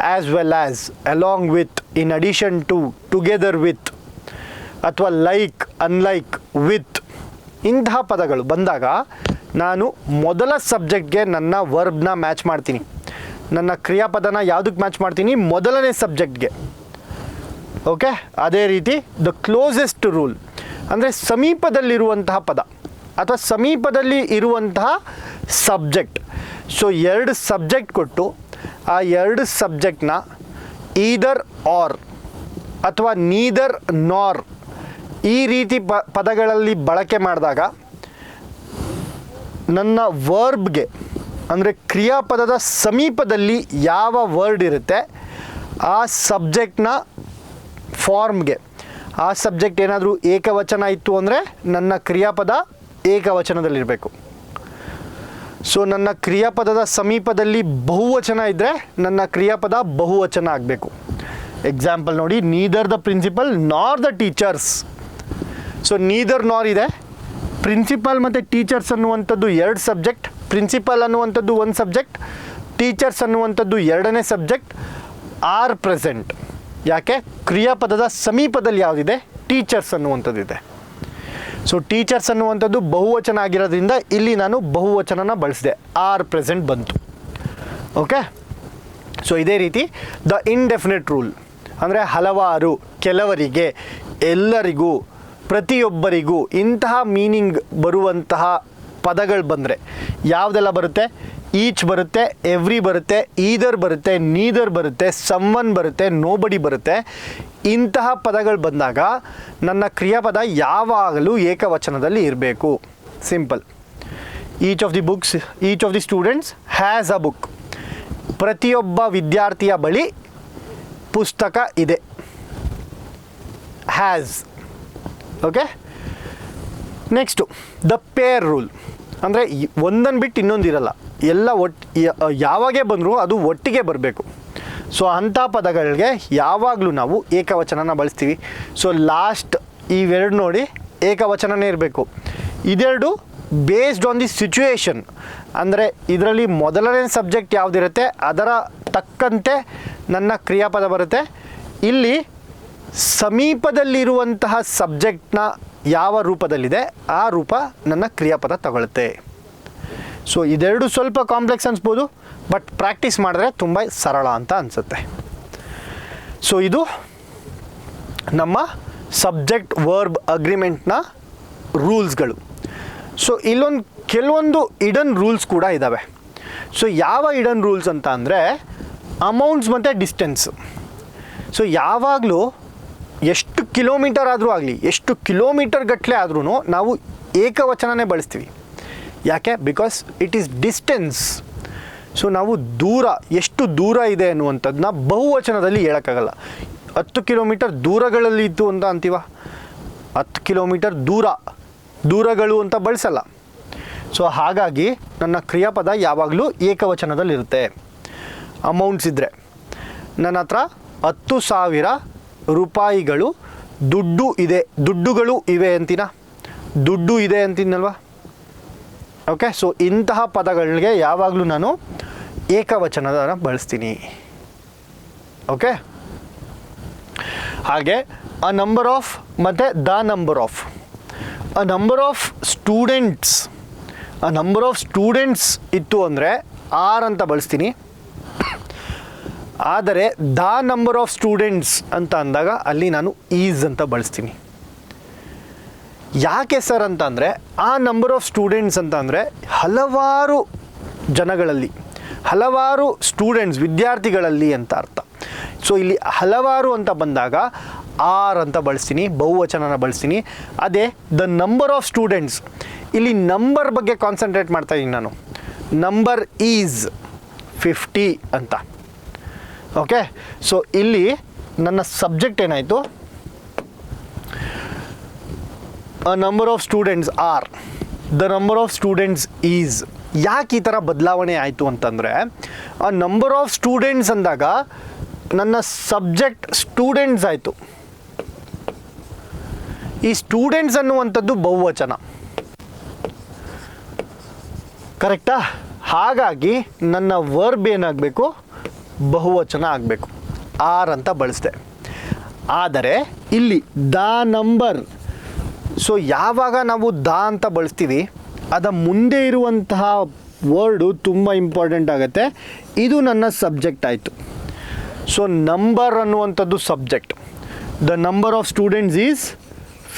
As well as, along with, in addition to, together with, ಅಥವಾ ಲೈಕ್, ಅನ್ಲೈಕ್, ವಿತ್, ಇಂತಹ ಪದಗಳು ಬಂದಾಗ ನಾನು ಮೊದಲ ಸಬ್ಜೆಕ್ಟ್ಗೆ ನನ್ನ ವರ್ಬ್ನ ಮ್ಯಾಚ್ ಮಾಡ್ತೀನಿ. ನನ್ನ ಕ್ರಿಯಾಪದನ ಯಾವುದಕ್ಕೆ ಮ್ಯಾಚ್ ಮಾಡ್ತೀನಿ? ಮೊದಲನೇ ಸಬ್ಜೆಕ್ಟ್ಗೆ. ಓಕೆ, ಅದೇ ರೀತಿ ದ ಕ್ಲೋಸೆಸ್ಟ್ ರೂಲ್ ಅಂದರೆ ಸಮೀಪದಲ್ಲಿರುವಂತಹ ಪದ ಅಥವಾ ಸಮೀಪದಲ್ಲಿ ಇರುವಂತಹ ಸಬ್ಜೆಕ್ಟ್. ಸೊ 2 ಸಬ್ಜೆಕ್ಟ್ ಕೊಟ್ಟು ಆ 2 ಸಬ್ಜೆಕ್ಟ್ನ ಈದರ್ ಆರ್ ಅಥವಾ ನೀದರ್ ನಾರ್ ಈ ರೀತಿ ಪದಗಳಲ್ಲಿ ಬಳಕೆ ಮಾಡಿದಾಗ ನನ್ನ ವರ್ಬ್ಗೆ ಅಂದರೆ ಕ್ರಿಯಾಪದದ ಸಮೀಪದಲ್ಲಿ ಯಾವ ವರ್ಡ್ ಇರುತ್ತೆ ಆ ಸಬ್ಜೆಕ್ಟ್ನ ಫಾರ್ಮ್ಗೆ, ಆ ಸಬ್ಜೆಕ್ಟ್ ಏನಾದರೂ ಏಕವಚನ ಇತ್ತು ಅಂದರೆ ನನ್ನ ಕ್ರಿಯಾಪದ ಏಕವಚನದಲ್ಲಿರಬೇಕು. ಸೊ ನನ್ನ ಕ್ರಿಯಾಪದದ ಸಮೀಪದಲ್ಲಿ ಬಹುವಚನ ಇದ್ದರೆ ನನ್ನ ಕ್ರಿಯಾಪದ ಬಹುವಚನ ಆಗಬೇಕು. ಎಕ್ಸಾಂಪಲ್ ನೋಡಿ, ನೀದರ್ ದ ಪ್ರಿನ್ಸಿಪಲ್ ನಾರ್ ದ ಟೀಚರ್ಸ್. ಸೊ ನೀದರ್ ನಾರ್ ಇದೆ, ಪ್ರಿನ್ಸಿಪಲ್ ಮತ್ತು ಟೀಚರ್ಸ್ ಅನ್ನುವಂಥದ್ದು 2 ಸಬ್ಜೆಕ್ಟ್, ಪ್ರಿನ್ಸಿಪಲ್ ಅನ್ನುವಂಥದ್ದು 1 ಸಬ್ಜೆಕ್ಟ್, ಟೀಚರ್ಸ್ ಅನ್ನುವಂಥದ್ದು 2ನೇ ಸಬ್ಜೆಕ್ಟ್. ಆರ್ ಪ್ರೆಸೆಂಟ್, ಯಾಕೆ? ಕ್ರಿಯಾಪದದ ಸಮೀಪದಲ್ಲಿ ಯಾವುದಿದೆ? ಟೀಚರ್ಸ್ ಅನ್ನುವಂಥದ್ದಿದೆ. ಸೊ ಟೀಚರ್ಸ್ ಅನ್ನುವಂಥದ್ದು ಬಹುವಚನ ಆಗಿರೋದ್ರಿಂದ ಇಲ್ಲಿ ನಾನು ಬಹುವಚನನ ಬಳಸಿದೆ, ಆರ್ ಪ್ರೆಸೆಂಟ್ ಬಂತು. ಓಕೆ, ಸೊ ಇದೇ ರೀತಿ ದ ಇಂಡೆಫಿನಿಟ್ ರೂಲ್ ಅಂದರೆ ಹಲವಾರು, ಕೆಲವರಿಗೆ, ಎಲ್ಲರಿಗೂ, ಪ್ರತಿಯೊಬ್ಬರಿಗೂ ಇಂತಹ ಮೀನಿಂಗ್ ಬರುವಂತಹ ಪದಗಳು ಬಂದರೆ ಯಾವುದೆಲ್ಲ ಬರುತ್ತೆ? ಈಚ್ ಬರುತ್ತೆ, ಎವ್ರಿ ಬರುತ್ತೆ, ಈದರ್ ಬರುತ್ತೆ, ನೀದರ್ ಬರುತ್ತೆ, ಸಮ್ವನ್ ಬರುತ್ತೆ, ನೋಬಡಿ ಬರುತ್ತೆ. ಇಂತಹ ಪದಗಳು ಬಂದಾಗ ನನ್ನ ಕ್ರಿಯಾಪದ ಯಾವಾಗಲೂ ಏಕವಚನದಲ್ಲಿ ಇರಬೇಕು. Simple. Each of the students has a book. ಪ್ರತಿಯೊಬ್ಬ ವಿದ್ಯಾರ್ಥಿಯ ಬಳಿ ಪುಸ್ತಕ ಇದೆ. Has. Okay, next the pair rule ಅಂದರೆ ಒಂದನ್ನು ಬಿಟ್ಟು ಇನ್ನೊಂದು ಇರಲ್ಲ, ಎಲ್ಲ ಯಾವಾಗೇ ಬಂದರೂ ಅದು ಒಟ್ಟಿಗೆ ಬರಬೇಕು. ಸೊ ಅಂಥ ಪದಗಳಿಗೆ ಯಾವಾಗಲೂ ನಾವು ಏಕವಚನನ ಬಳಸ್ತೀವಿ. ಸೊ ಲಾಸ್ಟ್ ಇವೆರಡು ನೋಡಿ ಏಕವಚನನೇ ಇರಬೇಕು. ಇದೆರಡು ಬೇಸ್ಡ್ ಆನ್ ದಿ ಸಿಚುವೇಶನ್ ಅಂದರೆ ಇದರಲ್ಲಿ ಮೊದಲನೇ ಸಬ್ಜೆಕ್ಟ್ ಯಾವುದಿರುತ್ತೆ ಅದರ ತಕ್ಕಂತೆ ನನ್ನ ಕ್ರಿಯಾಪದ ಬರುತ್ತೆ. ಇಲ್ಲಿ ಸಮೀಪದಲ್ಲಿರುವಂತಹ ಸಬ್ಜೆಕ್ಟ್ನ ಯಾವ ರೂಪದಲ್ಲಿದೆ ಆ ರೂಪ ನನ್ನ ಕ್ರಿಯಾಪದ ತಗೊಳುತ್ತೆ. ಸೊ ಇದೆರಡು ಸ್ವಲ್ಪ ಕಾಂಪ್ಲೆಕ್ಸ್ ಅನಿಸ್ಬೋದು, ಬಟ್ ಪ್ರಾಕ್ಟೀಸ್ ಮಾಡಿದ್ರೆ ತುಂಬ ಸರಳ ಅಂತ ಅನಿಸುತ್ತೆ. ಸೊ ಇದು ನಮ್ಮ ಸಬ್ಜೆಕ್ಟ್ ವರ್ಬ್ ಅಗ್ರಿಮೆಂಟ್ನ ರೂಲ್ಸ್ಗಳು. ಸೊ ಕೆಲವೊಂದು ಇಡನ್ ರೂಲ್ಸ್ ಕೂಡ ಇದ್ದಾವೆ. ಸೊ ಯಾವ ಇಡನ್ ರೂಲ್ಸ್ ಅಂತ ಅಂದರೆ ಅಮೌಂಟ್ಸ್ ಮತ್ತು ಡಿಸ್ಟೆನ್ಸ್. ಸೊ ಯಾವಾಗಲೂ ಎಷ್ಟು ಕಿಲೋಮೀಟರ್ ಆದರೂ ಆಗಲಿ, ಎಷ್ಟು ಕಿಲೋಮೀಟರ್ ಗಟ್ಟಲೆ ಆದ್ರೂ ನಾವು ಏಕವಚನನೇ ಬಳಸ್ತೀವಿ. ಯಾಕೆ? Because it is distance. So ನಾವು ದೂರ, ಎಷ್ಟು ದೂರ ಇದೆ ಅನ್ನುವಂಥದ್ದನ್ನ ಬಹುವಚನದಲ್ಲಿ ಹೇಳೋಕ್ಕಾಗಲ್ಲ. 10 ಕಿಲೋಮೀಟರ್ ದೂರಗಳಲ್ಲಿ ಇತ್ತು ಅಂತ ಅಂತೀವ, 10 ಕಿಲೋಮೀಟರ್ ದೂರಗಳು ಅಂತ ಬಳಸಲ್ಲ. ಸೊ ಹಾಗಾಗಿ ನನ್ನ ಕ್ರಿಯಾಪದ ಯಾವಾಗಲೂ ಏಕವಚನದಲ್ಲಿರುತ್ತೆ. ಅಮೌಂಟ್ಸ್ ಇದ್ದರೆ ನನ್ನ ಹತ್ರ 10,000 ರೂಪಾಯಿಗಳು ದುಡ್ಡುಗಳು ಇವೆ ಅಂತೀನ, ದುಡ್ಡು ಇದೆ ಅಂತೀನಲ್ವ. ಓಕೆ, ಸೊ ಇಂತಹ ಪದಗಳಿಗೆ ಯಾವಾಗಲೂ ನಾನು ಏಕವಚನದ ಬಳಸ್ತೀನಿ. ಓಕೆ, ಹಾಗೆ ಅ ನಂಬರ್ ಆಫ್ ಮತ್ತು the number of. A number of students ಇತ್ತು ಅಂದರೆ ಆರ್ ಅಂತ ಬಳಸ್ತೀನಿ. ಆದರೆ ದ ನಂಬರ್ ಆಫ್ ಸ್ಟೂಡೆಂಟ್ಸ್ ಅಂತ ಅಂದಾಗ ಅಲ್ಲಿ ನಾನು ಈಸ್ ಅಂತ ಬಳಸ್ತೀನಿ. ಯಾಕೆ ಸರ್ ಅಂತಂದರೆ ಆ ನಂಬರ್ ಆಫ್ ಸ್ಟೂಡೆಂಟ್ಸ್ ಅಂತ ಅಂದರೆ ಹಲವಾರು ಜನಗಳಲ್ಲಿ, ಹಲವಾರು ಸ್ಟೂಡೆಂಟ್ಸ್ ವಿದ್ಯಾರ್ಥಿಗಳಲ್ಲಿ ಅಂತ ಅರ್ಥ. ಸೊ ಇಲ್ಲಿ ಹಲವಾರು ಅಂತ ಬಂದಾಗ ಆರ್ ಅಂತ ಬಳಸ್ತೀನಿ, ಬಹುವಚನನ ಬಳಸ್ತೀನಿ. ಅದೇ ದ ನಂಬರ್ ಆಫ್ ಸ್ಟೂಡೆಂಟ್ಸ್, ಇಲ್ಲಿ ನಂಬರ್ ಬಗ್ಗೆ ಕಾನ್ಸಂಟ್ರೇಟ್ ಮಾಡ್ತಾ ಇದ್ದೀನಿ ನಾನು. ನಂಬರ್ ಈಸ್ 50 ಅಂತ. ಓಕೆ, ಸೊ ಇಲ್ಲಿ ನನ್ನ ಸಬ್ಜೆಕ್ಟ್ ಏನಾಯಿತು? ಅ number of students R, the number of students is. ಯಾಕೆ ಈ ಥರ ಬದಲಾವಣೆ ಆಯಿತು ಅಂತಂದರೆ ಆ ನಂಬರ್ ಆಫ್ ಸ್ಟೂಡೆಂಟ್ಸ್ ಅಂದಾಗ ನನ್ನ ಸಬ್ಜೆಕ್ಟ್ ಸ್ಟೂಡೆಂಟ್ಸ್ ಆಯಿತು. ಈ ಸ್ಟೂಡೆಂಟ್ಸ್ ಅನ್ನುವಂಥದ್ದು ಬಹುವಚನ, ಕರೆಕ್ಟಾ? ಹಾಗಾಗಿ ನನ್ನ ವರ್ಬ್ ಏನಾಗಬೇಕು? ಬಹುವಚನ ಆಗಬೇಕು. ಆರ್ ಅಂತ ಬಳಸಿದೆ. ಆದರೆ ಇಲ್ಲಿ ದ ನಂಬರ್, ಸೊ ಯಾವಾಗ ನಾವು ದ ಅಂತ ಬಳಸ್ತೀವಿ ಅದ ಮುಂದೆ ಇರುವಂತಹ ವರ್ಡು ತುಂಬ ಇಂಪಾರ್ಟೆಂಟ್ ಆಗುತ್ತೆ. ಇದು ನನ್ನ ಸಬ್ಜೆಕ್ಟ್ ಆಯಿತು. ಸೊ ನಂಬರ್ ಅನ್ನುವಂಥದ್ದು subject. The number of students is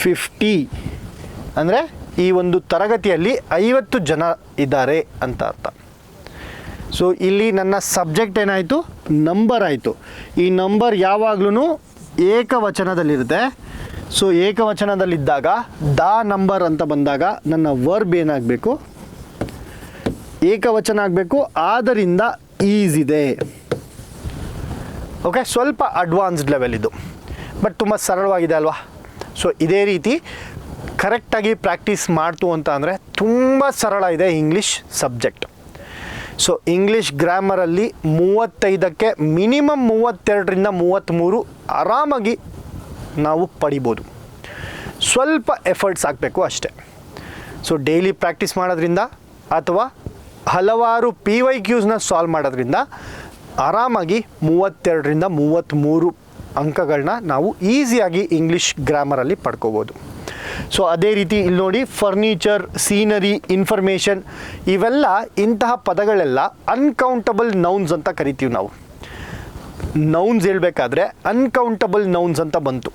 50. ಅಂದರೆ ಈ ಒಂದು ತರಗತಿಯಲ್ಲಿ 50 ಜನ ಇದ್ದಾರೆ ಅಂತ ಅರ್ಥ. ಸೊ ಇಲ್ಲಿ ನನ್ನ ಸಬ್ಜೆಕ್ಟ್ ಏನಾಯಿತು? ನಂಬರ್ ಆಯಿತು. ಈ ನಂಬರ್ ಯಾವಾಗಲೂ ಏಕವಚನದಲ್ಲಿರುತ್ತೆ. ಸೊ ಏಕವಚನದಲ್ಲಿದ್ದಾಗ ದ ನಂಬರ್ ಅಂತ ಬಂದಾಗ ನನ್ನ ವರ್ಬ್ ಏನಾಗಬೇಕು? ಏಕವಚನ ಆಗಬೇಕು. ಆದ್ದರಿಂದ ಈಸ್ ಇದೆ. ಓಕೆ, ಸ್ವಲ್ಪ ಅಡ್ವಾನ್ಸ್ಡ್ ಲೆವೆಲ್ ಇದು, ಬಟ್ ತುಂಬ ಸರಳವಾಗಿದೆ ಅಲ್ವಾ? ಸೊ ಇದೇ ರೀತಿ ಕರೆಕ್ಟಾಗಿ ಪ್ರಾಕ್ಟೀಸ್ ಮಾಡ್ತು ಅಂತ ಅಂದರೆ ತುಂಬ ಸರಳ ಇದೆ ಇಂಗ್ಲೀಷ್ ಸಬ್ಜೆಕ್ಟ್. ಸೊ ಇಂಗ್ಲೀಷ್ ಗ್ರಾಮರಲ್ಲಿ 35ಕ್ಕೆ ಮಿನಿಮಮ್ 32ರಿಂದ 33 ಆರಾಮಾಗಿ ನಾವು ಪಡಿಬೋದು. ಸ್ವಲ್ಪ ಎಫರ್ಟ್ಸ್ ಹಾಕಬೇಕು ಅಷ್ಟೇ. ಸೊ ಡೈಲಿ ಪ್ರಾಕ್ಟೀಸ್ ಮಾಡೋದ್ರಿಂದ ಅಥವಾ ಹಲವಾರು PYQsನ ಸಾಲ್ವ್ ಮಾಡೋದ್ರಿಂದ ಆರಾಮಾಗಿ 32ರಿಂದ 33 ಅಂಕಗಳನ್ನ ನಾವು ಈಸಿಯಾಗಿ ಇಂಗ್ಲೀಷ್ ಗ್ರಾಮರಲ್ಲಿ ಪಡ್ಕೋಬೋದು. ಸೊ ಅದೇ ರೀತಿ ಇಲ್ಲಿ ನೋಡಿ, ಫರ್ನಿಚರ್, ಸೀನರಿ, ಇನ್ಫಾರ್ಮೇಷನ್, ಇವೆಲ್ಲ ಇಂತಹ ಪದಗಳೆಲ್ಲ ಅನ್ಕೌಂಟಬಲ್ ನೌನ್ಸ್ ಅಂತ ಕರಿತೀವಿ ನಾವು. ನೌನ್ಸ್ ಹೇಳಬೇಕಾದ್ರೆ ಅನ್ಕೌಂಟಬಲ್ ನೌನ್ಸ್ ಅಂತ ಬಂತು.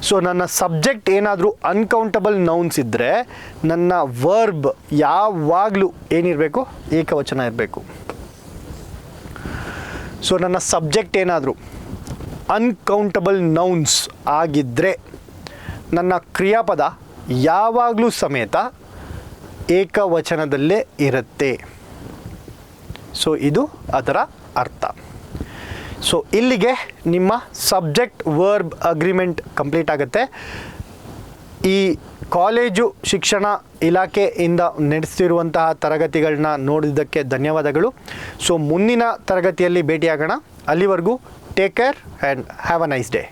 ಸೊ ನನ್ನ ಸಬ್ಜೆಕ್ಟ್ ಏನಾದರೂ ಅನ್ಕೌಂಟಬಲ್ ನೌನ್ಸ್ ಇದ್ದರೆ ನನ್ನ ವರ್ಬ್ ಯಾವಾಗಲೂ ಏನಿರಬೇಕು? ಏಕವಚನ ಇರಬೇಕು. ಸೊ ನನ್ನ ಸಬ್ಜೆಕ್ಟ್ ಏನಾದರೂ ಅನ್ಕೌಂಟಬಲ್ ನೌನ್ಸ್ ಆಗಿದ್ದರೆ ನನ್ನ ಕ್ರಿಯಾಪದ ಯಾವಾಗಲೂ ಸಮೇತ ಏಕವಚನದಲ್ಲೇ ಇರುತ್ತೆ. ಸೊ ಇದು ಅದರ ಅರ್ಥ. ಸೊ ಇಲ್ಲಿಗೆ ನಿಮ್ಮ ಸಬ್ಜೆಕ್ಟ್ ವರ್ಬ್ ಅಗ್ರಿಮೆಂಟ್ ಕಂಪ್ಲೀಟ್ ಆಗುತ್ತೆ. ಈ ಕಾಲೇಜು ಶಿಕ್ಷಣ ಇಲಾಖೆಯಿಂದ ನಡೆಸ್ತಿರುವಂತಹ ತರಗತಿಗಳನ್ನ ನೋಡಿದ್ದಕ್ಕೆ ಧನ್ಯವಾದಗಳು. ಸೊ ಮುಂದಿನ ತರಗತಿಯಲ್ಲಿ ಭೇಟಿಯಾಗೋಣ. ಅಲ್ಲಿವರೆಗೂ take care and have a nice day.